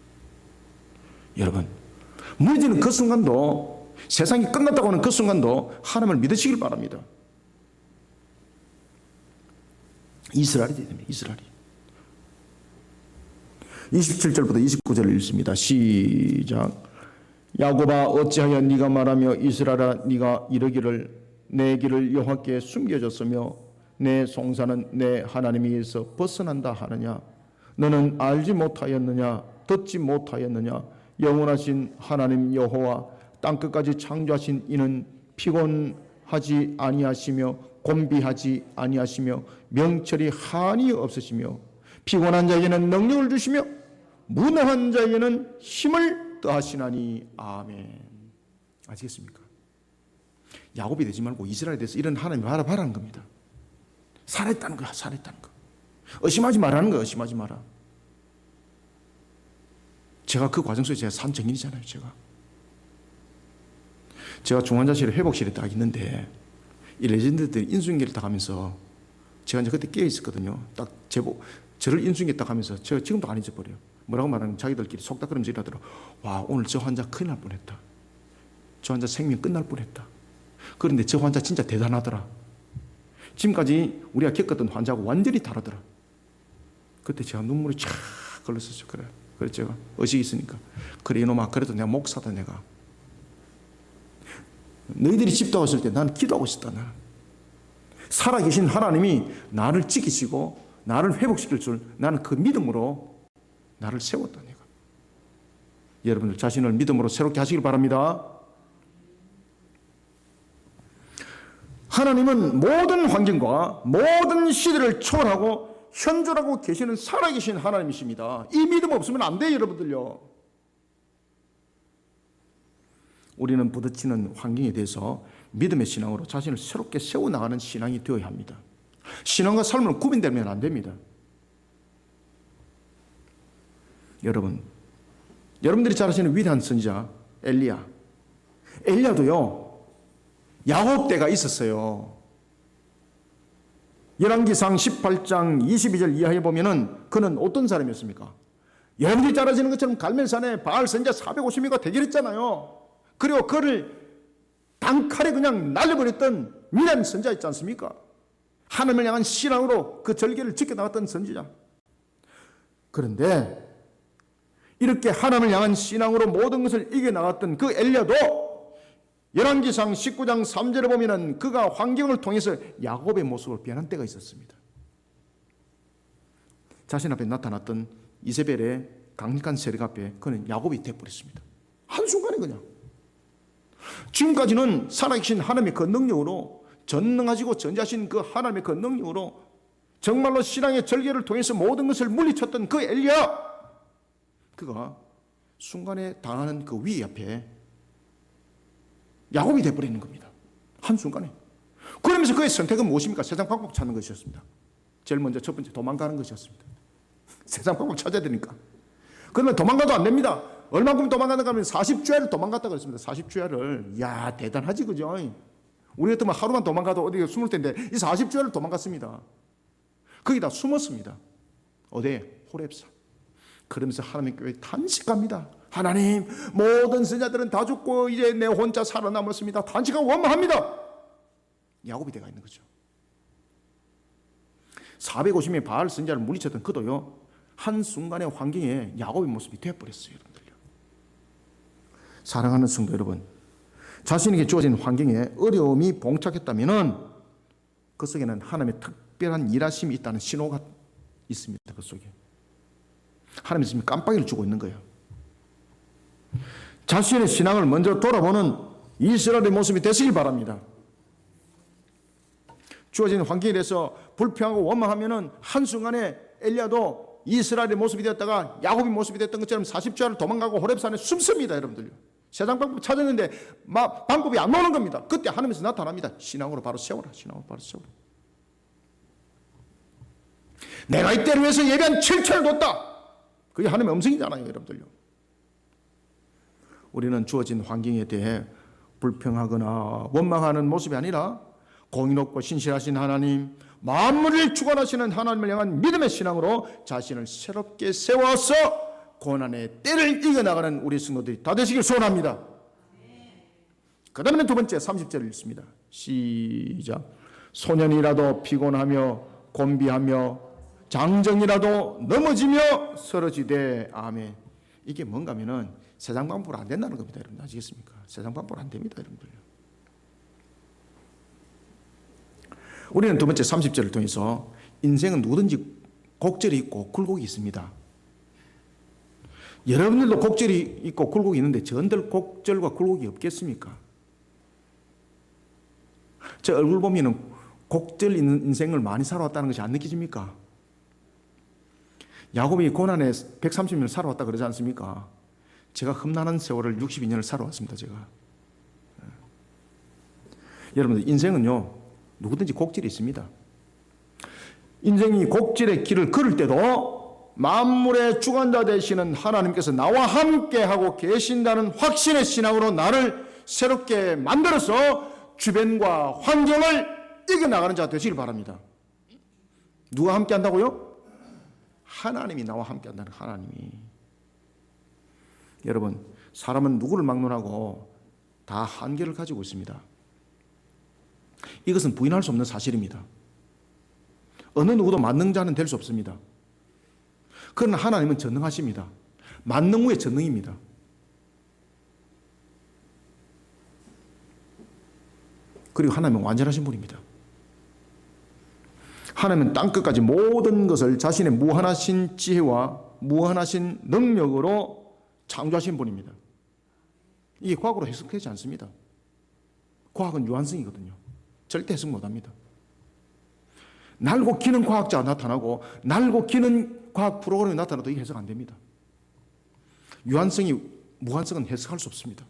여러분, 무너지는 그 순간도, 세상이 끝났다고 하는 그 순간도 하나님을 믿으시길 바랍니다. 이스라엘이 됩니다. 이스라엘이. 27절부터 29절을 읽습니다. 시작. 야곱아, 어찌하여 네가 말하며 이스라엘아 네가 이르기를 내 길을 여호와께 숨겨졌으며 내 송사는 내 하나님에게서 벗어난다 하느냐. 너는 알지 못하였느냐, 듣지 못하였느냐. 영원하신 하나님 여호와 땅끝까지 창조하신 이는 피곤하지 아니하시며 곤비하지 아니하시며 명철이 한이 없으시며 피곤한 자에게는 능력을 주시며 무능한 자에게는 힘을 더하시나니. 아멘. 아시겠습니까? 야곱이 되지 말고 이스라엘에 대해서 이런 하나님을 바라는 겁니다. 살아있다는 거야. 살아있다는 거. 의심하지 말라는 거야. 의심하지 마라. 제가 그 과정 속에 제가 산 증인이잖아요. 제가 중환자실에 회복실에 딱 있는데 이 레전드들이 인수인계를 딱 하면서 제가 이제 그때 깨어 있었거든요. 딱 저를 인수인계 딱 하면서 제가 지금도 안 잊어버려요. 뭐라고 말하는 자기들끼리 속닥거리면서 이러더라고요. 오늘 저 환자 큰일 날 뻔했다. 저 환자 생명 끝날 뻔했다. 그런데 저 환자 진짜 대단하더라. 지금까지 우리가 겪었던 환자하고 완전히 다르더라. 그때 제가 눈물이 쫙 걸렸었죠. 그래 제가 의식이 있으니까 그래 이놈아, 그래도 내가 목사다. 내가 너희들이 집도하고 있을 때 나는 기도하고 있었다. 나는 살아계신 하나님이 나를 지키시고 나를 회복시킬 줄 나는 그 믿음으로 나를 세웠다. 내가 여러분들 자신을 믿음으로 새롭게 하시길 바랍니다. 하나님은 모든 환경과 모든 시대를 초월하고 현존하고 계시는 살아계신 하나님이십니다. 이 믿음 없으면 안 돼요, 여러분들요. 우리는 부딪히는 환경에 대해서 믿음의 신앙으로 자신을 새롭게 세워나가는 신앙이 되어야 합니다. 신앙과 삶을 구분되면 안 됩니다. 여러분들이 잘 아시는 위대한 선지자 엘리야도요, 야곱 때가 있었어요. 열왕기상 18장 22절 이하에 보면은 그는 어떤 사람이었습니까? 여러분들이 잘 아시는 것처럼 갈멜산에 바알 선지자 450명과 대결했잖아요. 그리고 그를 단칼에 그냥 날려버렸던 위대한 선지자 있지 않습니까? 하나님을 향한 신앙으로 그 절개를 지켜나갔던 선지자. 그런데 이렇게 하나님을 향한 신앙으로 모든 것을 이겨나갔던 그 엘리야도 열왕기상 19장 3절에 보면은 그가 환경을 통해서 야곱의 모습으로 변한 때가 있었습니다. 자신 앞에 나타났던 이세벨의 강력한 세력 앞에 그는 야곱이 되어버렸습니다. 한순간에 그냥. 지금까지는 살아계신 하나님의 그 능력으로, 전능하시고 전지하신 그 하나님의 그 능력으로 정말로 신앙의 절개를 통해서 모든 것을 물리쳤던 그 엘리야, 그가 순간에 당하는 그 위기 앞에 야곱이 되어버리는 겁니다. 한순간에. 그러면서 그의 선택은 무엇입니까? 세상 방법 찾는 것이었습니다. 제일 먼저 첫 번째 도망가는 것이었습니다. 세상 방법 찾아야 되니까. 그러면 도망가도 안 됩니다. 얼마큼 도망가는가 하면 40주야를 도망갔다 그랬습니다. 40주야를. 이야, 대단하지, 그죠? 우리 같으면 하루만 도망가도 어디에 숨을 텐데 이 40주야를 도망갔습니다. 거기다 숨었습니다. 어디에? 호렙산. 그러면서 하나님의 교회에 단식합니다. 하나님, 모든 선지자들은 다 죽고 이제 내 혼자 살아남았습니다. 단식하고 원망합니다. 야곱이 되어 있는 거죠. 450명의 바알 선지자를 물리쳤던 그도요, 한순간의 환경에 야곱의 모습이 되어버렸어요. 여러분들요. 사랑하는 성도 여러분, 자신에게 주어진 환경에 어려움이 봉착했다면 그 속에는 하나님의 특별한 일하심이 있다는 신호가 있습니다. 그 속에 하나님이 지금 깜빡이를 주고 있는 거예요. 자신의 신앙을 먼저 돌아보는 이스라엘의 모습이 되시길 바랍니다. 주어진 환경에 대해서 불평하고 원망하면은 한순간에 엘리야도 이스라엘의 모습이 되었다가 야곱의 모습이 됐던 것처럼 40주야를 도망가고 호렙산에 숨습니다. 여러분들요. 세상 방법 찾았는데 방법이 안 나오는 겁니다. 그때 하나님께서 나타납니다. 신앙으로 바로 세워라. 신앙으로 바로 세워라. 내가 이때를 위해서 예배한 7천을 뒀다. 그게 하나님의 음성이잖아요. 여러분들요. 우리는 주어진 환경에 대해 불평하거나 원망하는 모습이 아니라 공의롭고 신실하신 하나님, 만물을 주관하시는 하나님을 향한 믿음의 신앙으로 자신을 새롭게 세워서 고난의 때를 이겨나가는 우리 성도들이 다 되시길 소원합니다. 그 다음에는 두 번째 30절을 읽습니다. 시작. 소년이라도 피곤하며 곤비하며 장정이라도 넘어지며 쓰러지되 아멘. 이게 뭔가 하면은 세상 방법으로 안 된다는 겁니다. 여러분 아시겠습니까? 세상 방법으로 안 됩니다. 여러분들. 우리는 두 번째 30절을 통해서 인생은 누구든지 곡절이 있고 굴곡이 있습니다. 여러분들도 곡절이 있고 굴곡이 있는데 저들 곡절과 굴곡이 없겠습니까? 저 얼굴 보면은 곡절 있는 인생을 많이 살아왔다는 것이 안 느껴집니까? 야곱이 고난에 130년을 살아왔다 그러지 않습니까? 제가 험난한 세월을 62년을 살아왔습니다. 제가. 여러분들 인생은요 누구든지 곡절이 있습니다. 인생이 곡절의 길을 걸을 때도 만물의 주관자 되시는 하나님께서 나와 함께하고 계신다는 확신의 신앙으로 나를 새롭게 만들어서 주변과 환경을 이겨나가는 자가 되시길 바랍니다. 누가 함께한다고요? 하나님이 나와 함께한다는 하나님이. 여러분 사람은 누구를 막론하고 다 한계를 가지고 있습니다. 이것은 부인할 수 없는 사실입니다. 어느 누구도 만능자는 될 수 없습니다. 그러나 하나님은 전능하십니다. 만능 후에 전능입니다. 그리고 하나님은 완전하신 분입니다. 하나님은 땅끝까지 모든 것을 자신의 무한하신 지혜와 무한하신 능력으로 창조하신 분입니다. 이게 과학으로 해석되지 않습니다. 과학은 유한성이거든요. 절대 해석 못합니다. 날고 기는 과학자가 나타나고 날고 기는 과학 프로그램이 나타나도 이게 해석 안 됩니다. 유한성이 무한성은 해석할 수 없습니다.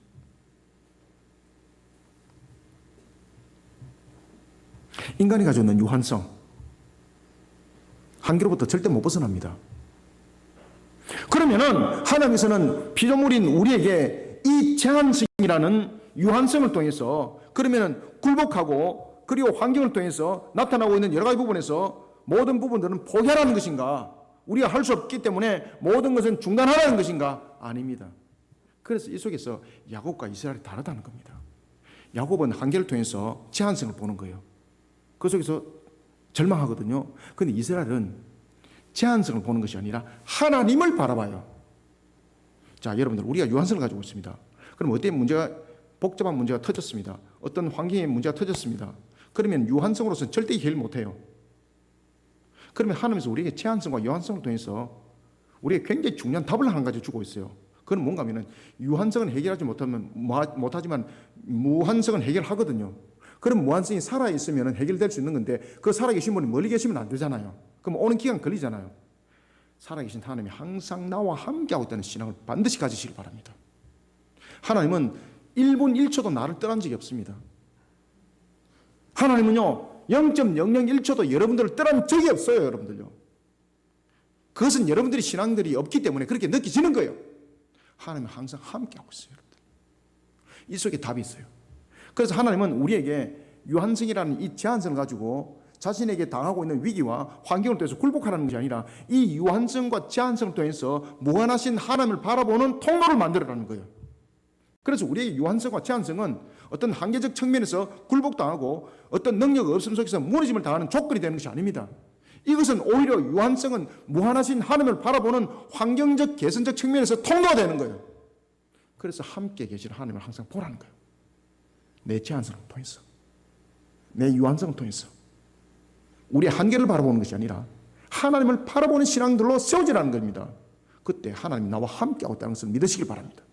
인간이 가지고 있는 유한성, 한계로부터 절대 못 벗어납니다. 그러면은 하나님께서는 피조물인 우리에게 이 제한성이라는 유한성을 통해서 그러면은 굴복하고 그리고 환경을 통해서 나타나고 있는 여러 가지 부분에서 모든 부분들은 포기하라는 것인가? 우리가 할 수 없기 때문에 모든 것은 중단하라는 것인가? 아닙니다. 그래서 이 속에서 야곱과 이스라엘이 다르다는 겁니다. 야곱은 한계를 통해서 제한성을 보는 거예요. 그 속에서 절망하거든요. 그런데 이스라엘은 제한성을 보는 것이 아니라 하나님을 바라봐요. 자, 여러분들 우리가 유한성을 가지고 있습니다. 그럼 어떤 문제가 복잡한 문제가 터졌습니다. 어떤 환경의 문제가 터졌습니다. 그러면 유한성으로서는 절대 해결 못해요. 그러면 하나님께서 우리에게 제한성과 유한성을 통해서 우리에게 굉장히 중요한 답을 한 가지 주고 있어요. 그건 뭔가 하면 유한성은 해결하지 못하지만 무한성은 해결하거든요. 그럼 무한성이 살아있으면 해결될 수 있는 건데 그 살아계신 분이 멀리 계시면 안 되잖아요. 그럼 오는 기간 걸리잖아요. 살아계신 하나님이 항상 나와 함께하고 있다는 신앙을 반드시 가지시길 바랍니다. 하나님은 1분 1초도 나를 떠난 적이 없습니다. 하나님은요 0.001초도 여러분들을 떠난 적이 없어요. 여러분들요. 그것은 여러분들이 신앙들이 없기 때문에 그렇게 느껴지는 거예요. 하나님은 항상 함께하고 있어요. 여러분들. 이 속에 답이 있어요. 그래서 하나님은 우리에게 유한성이라는 이 제한성을 가지고 자신에게 당하고 있는 위기와 환경을 통해서 굴복하라는 것이 아니라 이 유한성과 제한성을 통해서 무한하신 하나님을 바라보는 통로를 만들어라는 거예요. 그래서 우리의 유한성과 제한성은 어떤 한계적 측면에서 굴복당하고 어떤 능력 없음 속에서 무너짐을 당하는 조건이 되는 것이 아닙니다. 이것은 오히려 유한성은 무한하신 하나님을 바라보는 환경적 개선적 측면에서 통로가 되는 거예요. 그래서 함께 계시는 하나님을 항상 보라는 거예요. 내 제한성을 통해서, 내 유한성을 통해서 우리의 한계를 바라보는 것이 아니라 하나님을 바라보는 신앙들로 세워지라는 겁니다. 그때 하나님이 나와 함께하고 있다는 것을 믿으시길 바랍니다.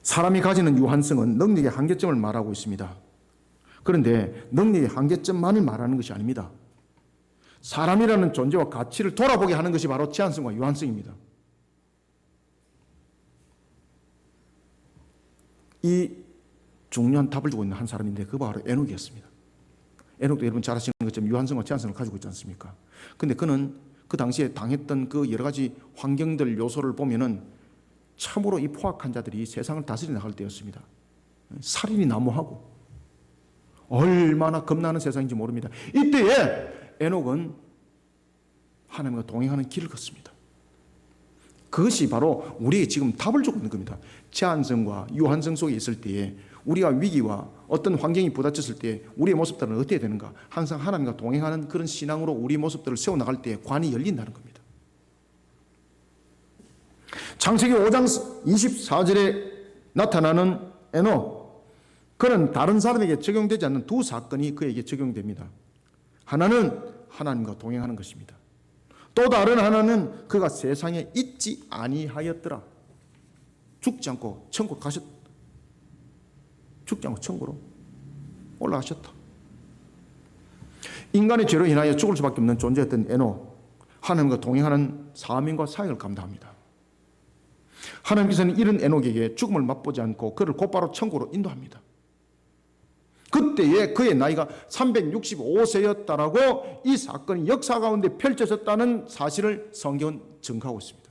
사람이 가지는 유한성은 능력의 한계점을 말하고 있습니다. 그런데 능력의 한계점만을 말하는 것이 아닙니다. 사람이라는 존재와 가치를 돌아보게 하는 것이 바로 제한성과 유한성입니다. 이 중요한 답을 주고 있는 한 사람인데 그 바로 에녹이었습니다. 에녹도 여러분 잘 아시는 것처럼 유한성과 제한성을 가지고 있지 않습니까? 근데 그는 그 당시에 당했던 그 여러 가지 환경들 요소를 보면은 참으로 이 포악한 자들이 세상을 다스려 나갈 때였습니다. 살인이 난무하고 얼마나 겁나는 세상인지 모릅니다. 이때에 에녹은 하나님과 동행하는 길을 걷습니다. 그것이 바로 우리에게 지금 답을 주고 있는 겁니다. 제한성과 유한성 속에 있을 때에 우리가 위기와 어떤 환경이 부닥쳤을 때 우리의 모습들은 어떻게 되는가? 항상 하나님과 동행하는 그런 신앙으로 우리 모습들을 세워나갈 때 관이 열린다는 겁니다. 창세기 5장 24절에 나타나는 에녹, 그는 다른 사람에게 적용되지 않는 두 사건이 그에게 적용됩니다. 하나는 하나님과 동행하는 것입니다. 또 다른 하나는 그가 세상에 있지 아니하였더라. 죽지 않고 천국 가셨다. 죽지 않고 천국으로 올라가셨다. 인간의 죄로 인하여 죽을 수밖에 없는 존재였던 에녹, 하나님과 동행하는 사명과 사역을 감당합니다. 하나님께서는 이런 에녹에게 죽음을 맛보지 않고 그를 곧바로 천국으로 인도합니다. 그때에 그의 나이가 365세였다라고 이 사건이 역사 가운데 펼쳐졌다는 사실을 성경은 증거하고 있습니다.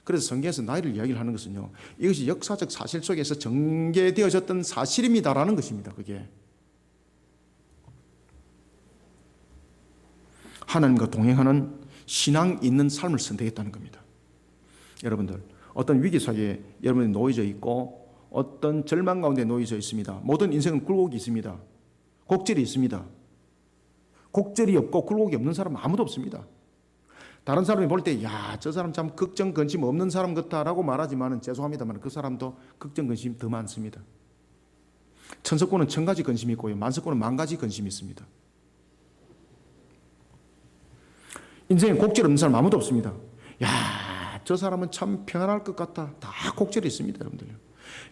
그래서 성경에서 나이를 이야기를 하는 것은요, 이것이 역사적 사실 속에서 전개되어졌던 사실입니다라는 것입니다. 그게 하나님과 동행하는 신앙 있는 삶을 선택했다는 겁니다. 여러분들, 어떤 위기 속에 여러분이 놓여져 있고 어떤 절망 가운데 놓여져 있습니다. 모든 인생은 굴곡이 있습니다. 곡절이 있습니다. 곡절이 없고 굴곡이 없는 사람은 아무도 없습니다. 다른 사람이 볼 때 야, 저 사람 참 걱정 근심 없는 사람 같다라고 말하지만 죄송합니다만 그 사람도 걱정 근심이 더 많습니다. 천석군은 1000가지 근심이 있고요, 만석군은 10,000가지 근심이 있습니다. 인생에 곡절 없는 사람 아무도 없습니다. 야, 저 사람은 참 평안할 것 같다. 다 곡절이 있습니다, 여러분들요.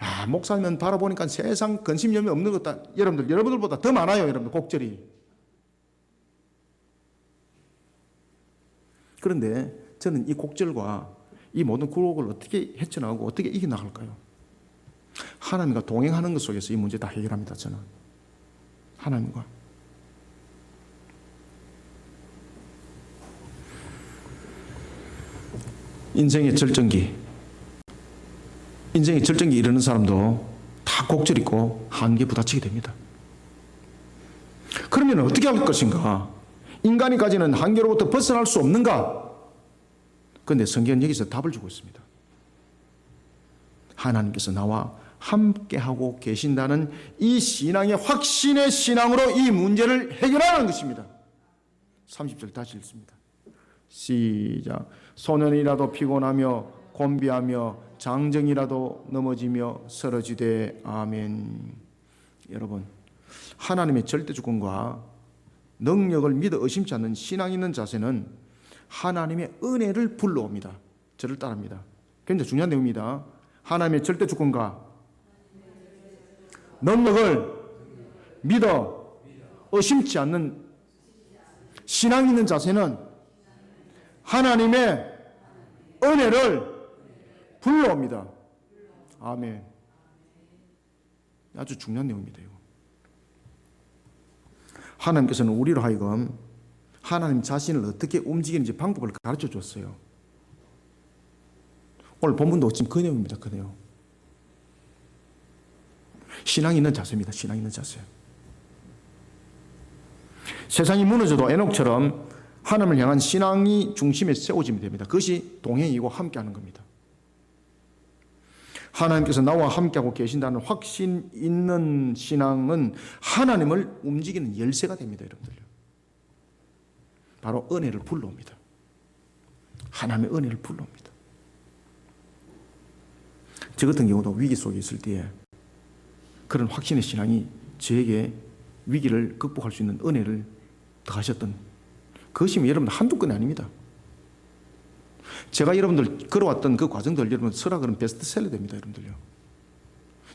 야, 목사님 바라보니까 세상 근심염이 없는 것 같다. 여러분들보다 더 많아요, 여러분들 곡절이. 그런데 저는 이 곡절과 이 모든 굴곡을 어떻게 헤쳐나가고 어떻게 이겨나갈까요? 하나님과 동행하는 것 속에서 이 문제 다 해결합니다, 저는. 하나님과. 인생의 절정기 이르는 사람도 다 곡절 있고 한계에 부딪히게 됩니다. 그러면 어떻게 할 것인가? 인간이 가지는 한계로부터 벗어날 수 없는가? 그런데 성경은 여기서 답을 주고 있습니다. 하나님께서 나와 함께하고 계신다는 이 신앙의 확신의 신앙으로 이 문제를 해결하는 것입니다. 30절 다시 읽습니다. 시작. 소년이라도 피곤하며 곤비하며 장정이라도 넘어지며 쓰러지되 아멘. 여러분, 하나님의 절대 주권과 능력을 믿어 의심치 않는 신앙 있는 자세는 하나님의 은혜를 불러옵니다. 저를 따릅니다. 굉장히 중요한 내용입니다. 하나님의 절대 주권과 능력을 믿어 의심치 않는 신앙 있는 자세는 하나님의 은혜를 불러옵니다. 아멘. 아주 중요한 내용입니다. 이거. 하나님께서는 우리로 하여금 하나님 자신을 어떻게 움직이는지 방법을 가르쳐 줬어요. 오늘 본문도 지금 그 내용입니다. 그 내용. 신앙 있는 자세입니다. 신앙 있는 자세. 세상이 무너져도 에녹처럼 하나님을 향한 신앙이 중심에 세워지면 됩니다. 그것이 동행이고 함께하는 겁니다. 하나님께서 나와 함께하고 계신다는 확신 있는 신앙은 하나님을 움직이는 열쇠가 됩니다. 여러분들요. 바로 은혜를 불러옵니다. 하나님의 은혜를 불러옵니다. 저 같은 경우도 위기 속에 있을 때에 그런 확신의 신앙이 저에게 위기를 극복할 수 있는 은혜를 더하셨던 그것이 여러분 한두 건이 아닙니다. 제가 여러분들 걸어왔던 그 과정들 여러분 설학은 베스트셀러 됩니다. 여러분들요.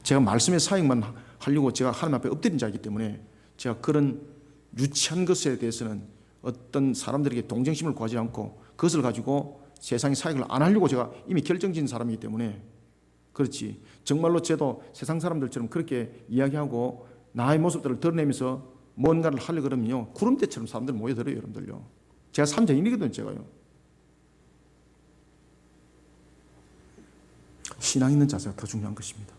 제가 말씀의 사역만 하려고 제가 하나님 앞에 엎드린 자이기 때문에 제가 그런 유치한 것에 대해서는 어떤 사람들에게 동정심을 구하지 않고 그것을 가지고 세상의 사역을 안 하려고 제가 이미 결정진 사람이기 때문에 그렇지. 정말로 저도 세상 사람들처럼 그렇게 이야기하고 나의 모습들을 드러내면서 뭔가를 하려고 그러면요, 구름대처럼 사람들 모여들어요, 여러분들요. 제가 산전인이거든요, 제가요. 신앙 있는 자세가 더 중요한 것입니다.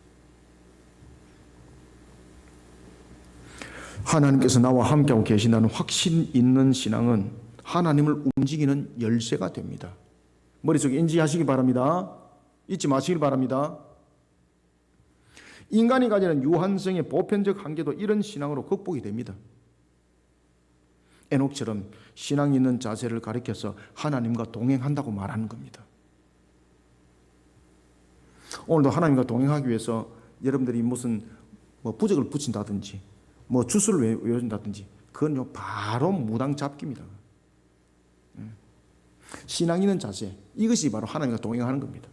하나님께서 나와 함께하고 계신다는 확신 있는 신앙은 하나님을 움직이는 열쇠가 됩니다. 머릿속에 인지하시기 바랍니다. 잊지 마시길 바랍니다. 인간이 가지는 유한성의 보편적 한계도 이런 신앙으로 극복이 됩니다. 에녹처럼 신앙 있는 자세를 가리켜서 하나님과 동행한다고 말하는 겁니다. 오늘도 하나님과 동행하기 위해서 여러분들이 무슨 부적을 붙인다든지 주술을 외워준다든지 그건요 바로 무당 잡기입니다. 신앙 있는 자세, 이것이 바로 하나님과 동행하는 겁니다.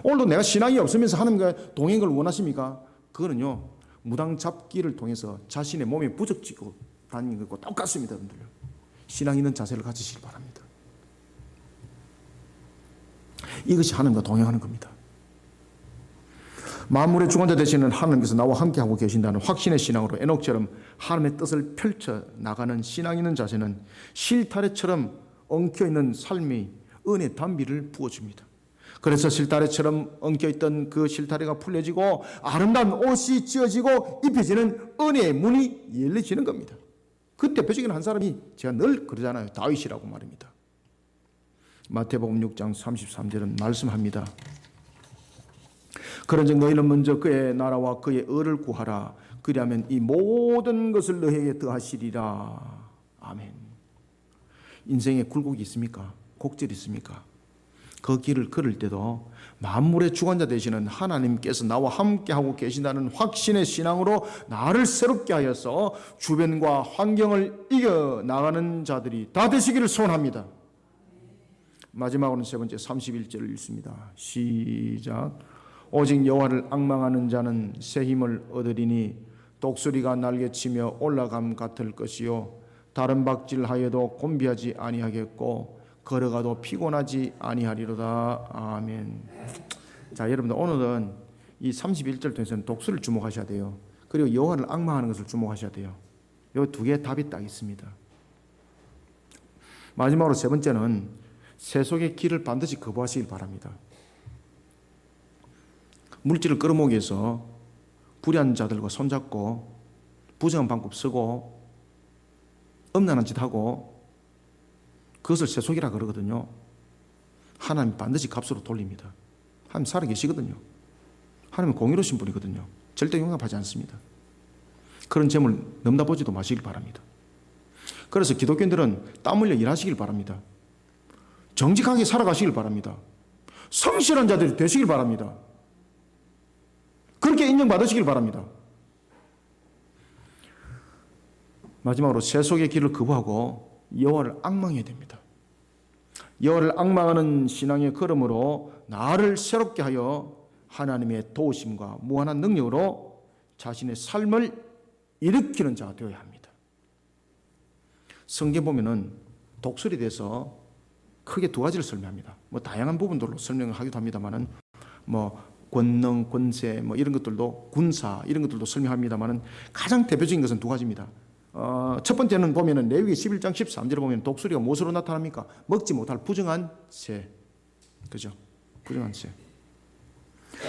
오늘도 내가 신앙이 없으면서 하나님과 동행을 원하십니까? 그거는요 무당 잡기를 통해서 자신의 몸에 부적 찍고 다니는 것과 똑같습니다. 여러분들요. 신앙 있는 자세를 가지시기 바랍니다. 이것이 하나님과 동행하는 겁니다. 만물의 주관자 되시는 하나님께서 나와 함께하고 계신다는 확신의 신앙으로 에녹처럼 하나님의 뜻을 펼쳐 나가는 신앙 있는 자세는 실타래처럼 엉켜있는 삶이 은혜 단비를 부어줍니다. 그래서 실타래처럼 엉켜있던 그 실타래가 풀려지고 아름다운 옷이 찢어지고 입혀지는 은혜의 문이 열려지는 겁니다. 그 대표적인 한 사람이 제가 늘 그러잖아요. 다윗이라고 말입니다. 마태복음 6장 33절은 말씀합니다. 그런즉 너희는 먼저 그의 나라와 그의 의를 구하라. 그리하면 이 모든 것을 너희에게 더하시리라. 아멘. 인생에 굴곡이 있습니까? 곡절이 있습니까? 그 길을 걸을 때도 만물의 주관자 되시는 하나님께서 나와 함께하고 계신다는 확신의 신앙으로 나를 새롭게 하여서 주변과 환경을 이겨나가는 자들이 다 되시기를 소원합니다. 마지막으로는 세 번째 31절을 읽습니다. 시작. 오직 여호와를 앙망하는 자는 새 힘을 얻으리니 독수리가 날개치며 올라감 같을 것이요 다른 박질하여도 곤비하지 아니하겠고 걸어가도 피곤하지 아니하리로다. 아멘. 자, 여러분들 오늘은 이 31절 통해서는 독수리를 주목하셔야 돼요. 그리고 여호와를 앙망하는 것을 주목하셔야 돼요. 이 두 개의 답이 딱 있습니다. 마지막으로 세 번째는 세속의 길을 반드시 거부하시길 바랍니다. 물질을 끌어모으기 위해서 불의한 자들과 손잡고 부정한 방법 쓰고 음란한 짓 하고 그것을 세속이라 그러거든요. 하나님 반드시 값으로 돌립니다. 하나님 살아계시거든요. 하나님은 공의로우신 분이거든요. 절대 용납하지 않습니다. 그런 재물 넘나보지도 마시길 바랍니다. 그래서 기독교인들은 땀 흘려 일하시길 바랍니다. 정직하게 살아가시길 바랍니다. 성실한 자들이 되시길 바랍니다. 그렇게 인정받으시길 바랍니다. 마지막으로 세속의 길을 거부하고 여호와를 앙망해야 됩니다. 여호와를 앙망하는 신앙의 걸음으로 나를 새롭게 하여 하나님의 도우심과 무한한 능력으로 자신의 삶을 일으키는 자가 되어야 합니다. 성경 보면은 독수리에 대해서 크게 두 가지를 설명합니다. 다양한 부분들로 설명을 하기도 합니다만은 권능, 권세 이런 것들도 군사 이런 것들도 설명합니다만은 가장 대표적인 것은 두 가지입니다. 첫 번째는 보면은 레위기 11장 13절에 보면 독수리가 무엇으로 나타납니까? 먹지 못할 부정한 새. 그죠? 부정한 새.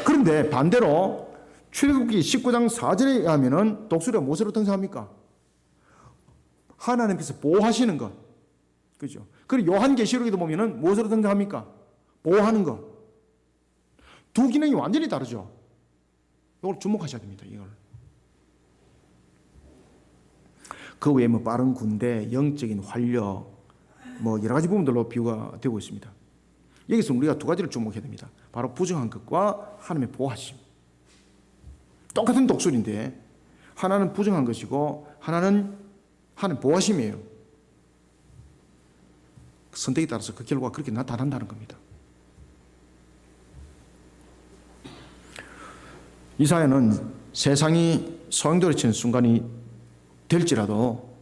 그런데 반대로 출애굽기 19장 4절에 의하면은 독수리가 무엇으로 등장합니까? 하나님께서 보호하시는 것. 그죠? 그리고 요한계시록에도 보면은 무엇으로 등장합니까? 보호하는 것. 두 기능이 완전히 다르죠. 이걸 주목하셔야 됩니다. 이걸. 그 외에 빠른 군대, 영적인 활력, 여러 가지 부분들로 비유가 되고 있습니다. 여기서 우리가 두 가지를 주목해야 됩니다. 바로 부정한 것과 하나님의 보호하심. 똑같은 독수리인데 하나는 부정한 것이고 하나는 하나님 보호하심이에요. 선택에 따라서 그 결과가 그렇게 나타난다는 겁니다. 이 사회는 세상이 소용돌이치는 순간이 될지라도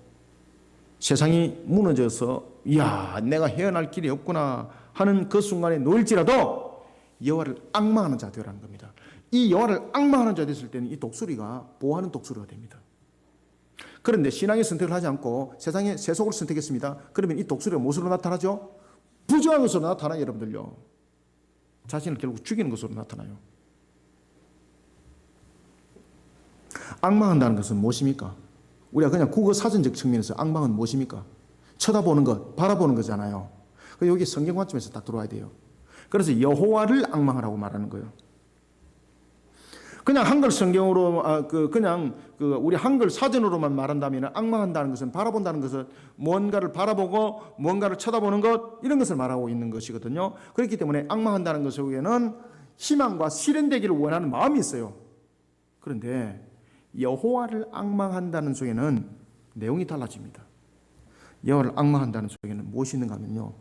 세상이 무너져서 이야 내가 헤어날 길이 없구나 하는 그 순간에 놓일지라도 여호와를 앙망하는 자 되라는 겁니다. 이 여호와를 앙망하는 자 됐을 때는 이 독수리가 보호하는 독수리가 됩니다. 그런데 신앙의 선택을 하지 않고 세상의 세속을 선택했습니다. 그러면 이 독수리가 무엇으로 나타나죠? 부정한 것으로 나타나요. 여러분들요. 자신을 결국 죽이는 것으로 나타나요. 앙망한다는 것은 무엇입니까? 우리가 그냥 국어 사전적 측면에서 앙망은 무엇입니까? 쳐다보는 것, 바라보는 거잖아요. 여기 성경 관점에서 딱 들어와야 돼요. 그래서 여호와를 앙망하라고 말하는 거예요. 그냥 한글 성경으로 우리 한글 사전으로만 말한다면 앙망한다는 것은 바라본다는 것은 뭔가를 바라보고 뭔가를 쳐다보는 것 이런 것을 말하고 있는 것이거든요. 그렇기 때문에 앙망한다는 것 속에는 희망과 실현되기를 원하는 마음이 있어요. 그런데 여호와를 앙망한다는 속에는 내용이 달라집니다. 여호와를 앙망한다는 속에는 무엇이 있는가 하면요,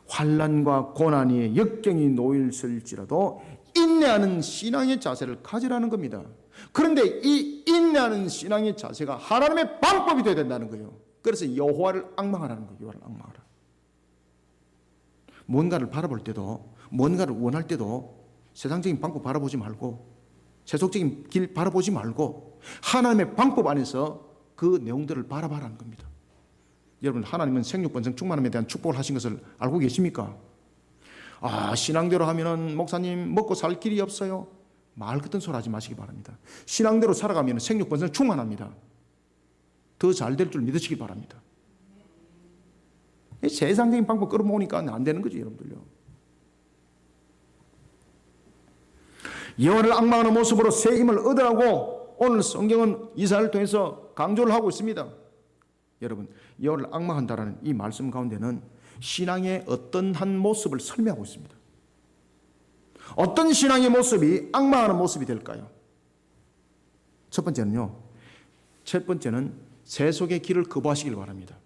환난과 고난이 역경이 놓일지라도 인내하는 신앙의 자세를 가지라는 겁니다. 그런데 이 인내하는 신앙의 자세가 하나님의 방법이 되어야 된다는 거예요. 그래서 여호와를 앙망하라는 거예요. 여호와를 앙망하라. 뭔가를 바라볼 때도, 뭔가를 원할 때도 세상적인 방법 바라보지 말고, 세속적인 길 바라보지 말고 하나님의 방법 안에서 그 내용들을 바라봐라는 겁니다. 여러분, 하나님은 생육 번성 충만함에 대한 축복을 하신 것을 알고 계십니까? 신앙대로 하면은 목사님 먹고 살 길이 없어요. 말 같은 소리 하지 마시기 바랍니다. 신앙대로 살아가면 생육 번성 충만합니다. 더 잘 될 줄 믿으시기 바랍니다. 세상적인 방법 끌어모으니까 안 되는 거죠, 여러분들요. 여호와를 앙망하는 모습으로 새 힘을 얻으라고 오늘 성경은 이사야를 통해서 강조를 하고 있습니다. 여러분, 여호와를 앙망한다라는 이 말씀 가운데는 신앙의 어떤 한 모습을 설명하고 있습니다. 어떤 신앙의 모습이 앙망하는 모습이 될까요? 첫 번째는 세속의 길을 거부하시길 바랍니다.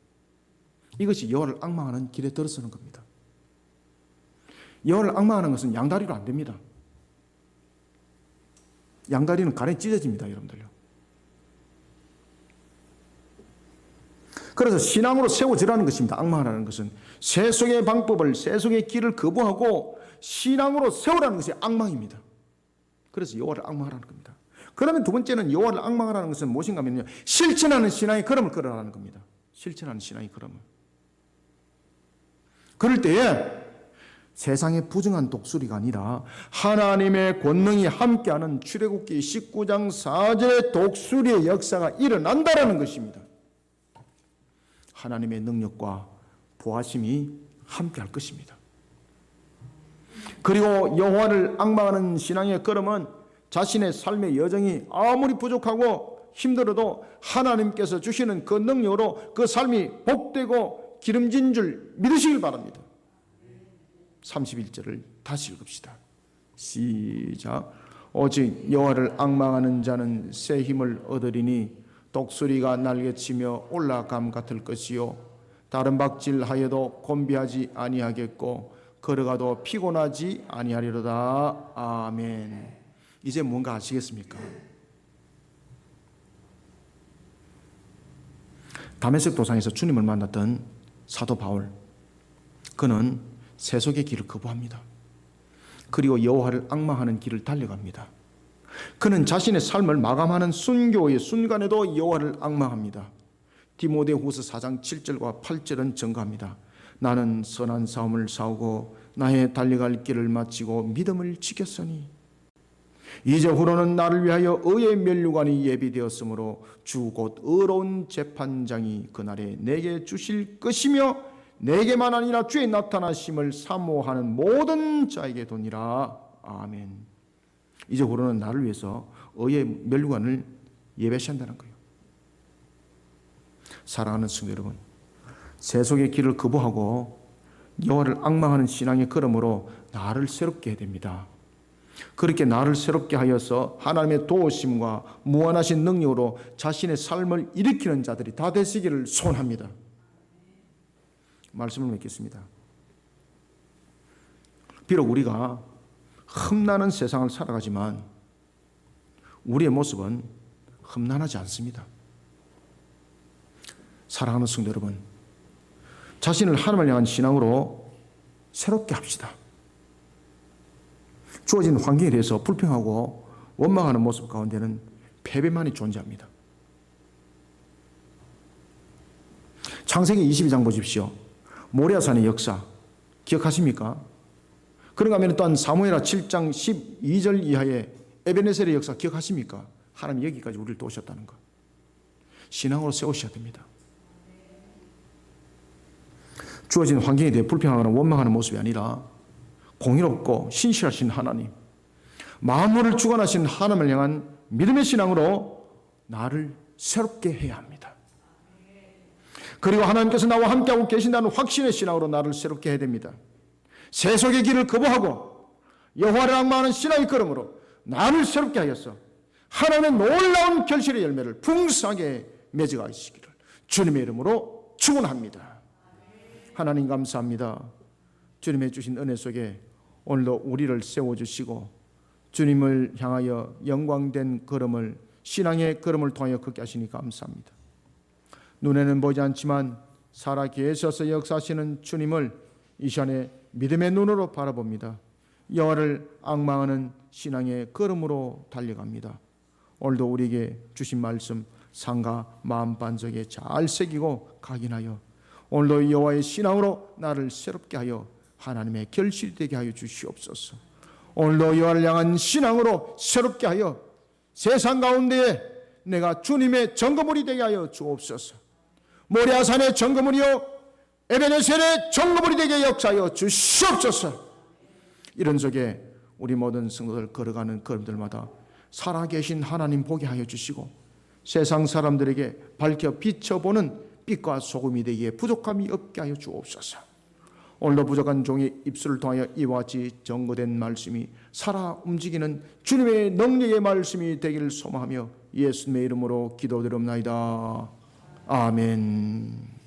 이것이 여호와를 앙망하는 길에 들어서는 겁니다. 여호와를 앙망하는 것은 양다리로 안 됩니다. 양다리는 간에 찢어집니다, 여러분들요. 그래서 신앙으로 세워지라는 것입니다. 앙망하라는 것은 세속의 방법을, 세속의 길을 거부하고 신앙으로 세우라는 것이 앙망입니다. 그래서 여호와를 앙망하라는 겁니다. 그러면 두 번째는 여호와를 앙망하라는 것은 무엇인가 하면요, 실천하는 신앙의 걸음을 걸으라는 겁니다. 실천하는 신앙의 걸음을. 그럴 때에 세상의 부정한 독수리가 아니라 하나님의 권능이 함께하는 출애굽기 19장 4절의 독수리의 역사가 일어난다라는 것입니다. 하나님의 능력과 보하심이 함께할 것입니다. 그리고 여호와를 앙망하는 신앙의 걸음은 자신의 삶의 여정이 아무리 부족하고 힘들어도 하나님께서 주시는 그 능력으로 그 삶이 복되고 기름진 줄 믿으시길 바랍니다. 31절을 다시 읽읍시다. 시작. 오직 여호와를 앙망하는 자는 새 힘을 얻으리니 독수리가 날개치며 올라감 같을 것이요 다른 박질하여도 곤비하지 아니하겠고 걸어가도 피곤하지 아니하리로다. 아멘. 이제 뭔가 아시겠습니까? 다메섹 도상에서 주님을 만났던 사도 바울, 그는 세속의 길을 거부합니다. 그리고 여호와를 앙망하는 길을 달려갑니다. 그는 자신의 삶을 마감하는 순교의 순간에도 여호와를 앙망합니다. 디모데후서 4장 7절과 8절은 증거합니다. 나는 선한 싸움을 싸우고 나의 달려갈 길을 마치고 믿음을 지켰으니 이제 후로는 나를 위하여 의의 면류관이 예비되었으므로 주 곧 의로운 재판장이 그날에 내게 주실 것이며 내게만 아니라 주의 나타나심을 사모하는 모든 자에게 도니라. 아멘. 이제 후로는 나를 위해서 의의 면류관을 예배하신다는 거예요. 사랑하는 성도 여러분, 세속의 길을 거부하고 여호와를 앙망하는 신앙의 걸음으로 나를 새롭게 해야 됩니다. 그렇게 나를 새롭게 하여서 하나님의 도우심과 무한하신 능력으로 자신의 삶을 일으키는 자들이 다 되시기를 소원합니다. 말씀을 맺겠습니다. 비록 우리가 험난한 세상을 살아가지만 우리의 모습은 험난하지 않습니다. 사랑하는 성도 여러분, 자신을 하나님을 향한 신앙으로 새롭게 합시다. 주어진 환경에 대해서 불평하고 원망하는 모습 가운데는 패배만이 존재합니다. 창세기 22장 보십시오. 모리아산의 역사 기억하십니까? 그런가 하면 또한 사무엘하 7장 12절 이하의 에베네셀의 역사 기억하십니까? 하나님 여기까지 우리를 도우셨다는 것. 신앙으로 세우셔야 됩니다. 주어진 환경에 대해 불평하거나 원망하는 모습이 아니라 공의롭고 신실하신 하나님, 만물을 주관하신 하나님을 향한 믿음의 신앙으로 나를 새롭게 해야 합니다. 그리고 하나님께서 나와 함께하고 계신다는 확신의 신앙으로 나를 새롭게 해야 됩니다. 세속의 길을 거부하고 여호와를 앙망하는 신앙의 걸음으로 나를 새롭게 하여서 하나님의 놀라운 결실의 열매를 풍성하게 맺어가시기를 주님의 이름으로 축원합니다. 하나님 감사합니다. 주님의 주신 은혜 속에 오늘도 우리를 세워주시고 주님을 향하여 영광된 걸음을, 신앙의 걸음을 통하여 걷게 하시니 감사합니다. 눈에는 보지 않지만 살아 계셔서 역사하시는 주님을 이 시간에 믿음의 눈으로 바라봅니다. 여호와를 앙망하는 신앙의 걸음으로 달려갑니다. 오늘도 우리에게 주신 말씀 상가 마음 반석에 잘 새기고 각인하여 오늘도 여호와의 신앙으로 나를 새롭게 하여 하나님의 결실이 되게 하여 주시옵소서. 오늘도 여호와를 향한 신앙으로 새롭게 하여 세상 가운데에 내가 주님의 증거물이 되게 하여 주옵소서. 모리아산의 증거물이요 에베네셀의 증거물이 되게 역사하여 주시옵소서. 이런 속에 우리 모든 성도들 걸어가는 걸음들마다 살아계신 하나님 보게 하여 주시고 세상 사람들에게 밝혀 비춰보는 빛과 소금이 되기에 부족함이 없게 하여 주옵소서. 오늘도 부족한 종의 입술을 통하여 이와 같이 증거된 말씀이 살아 움직이는 주님의 능력의 말씀이 되기를 소망하며 예수님의 이름으로 기도드립나이다. 아멘.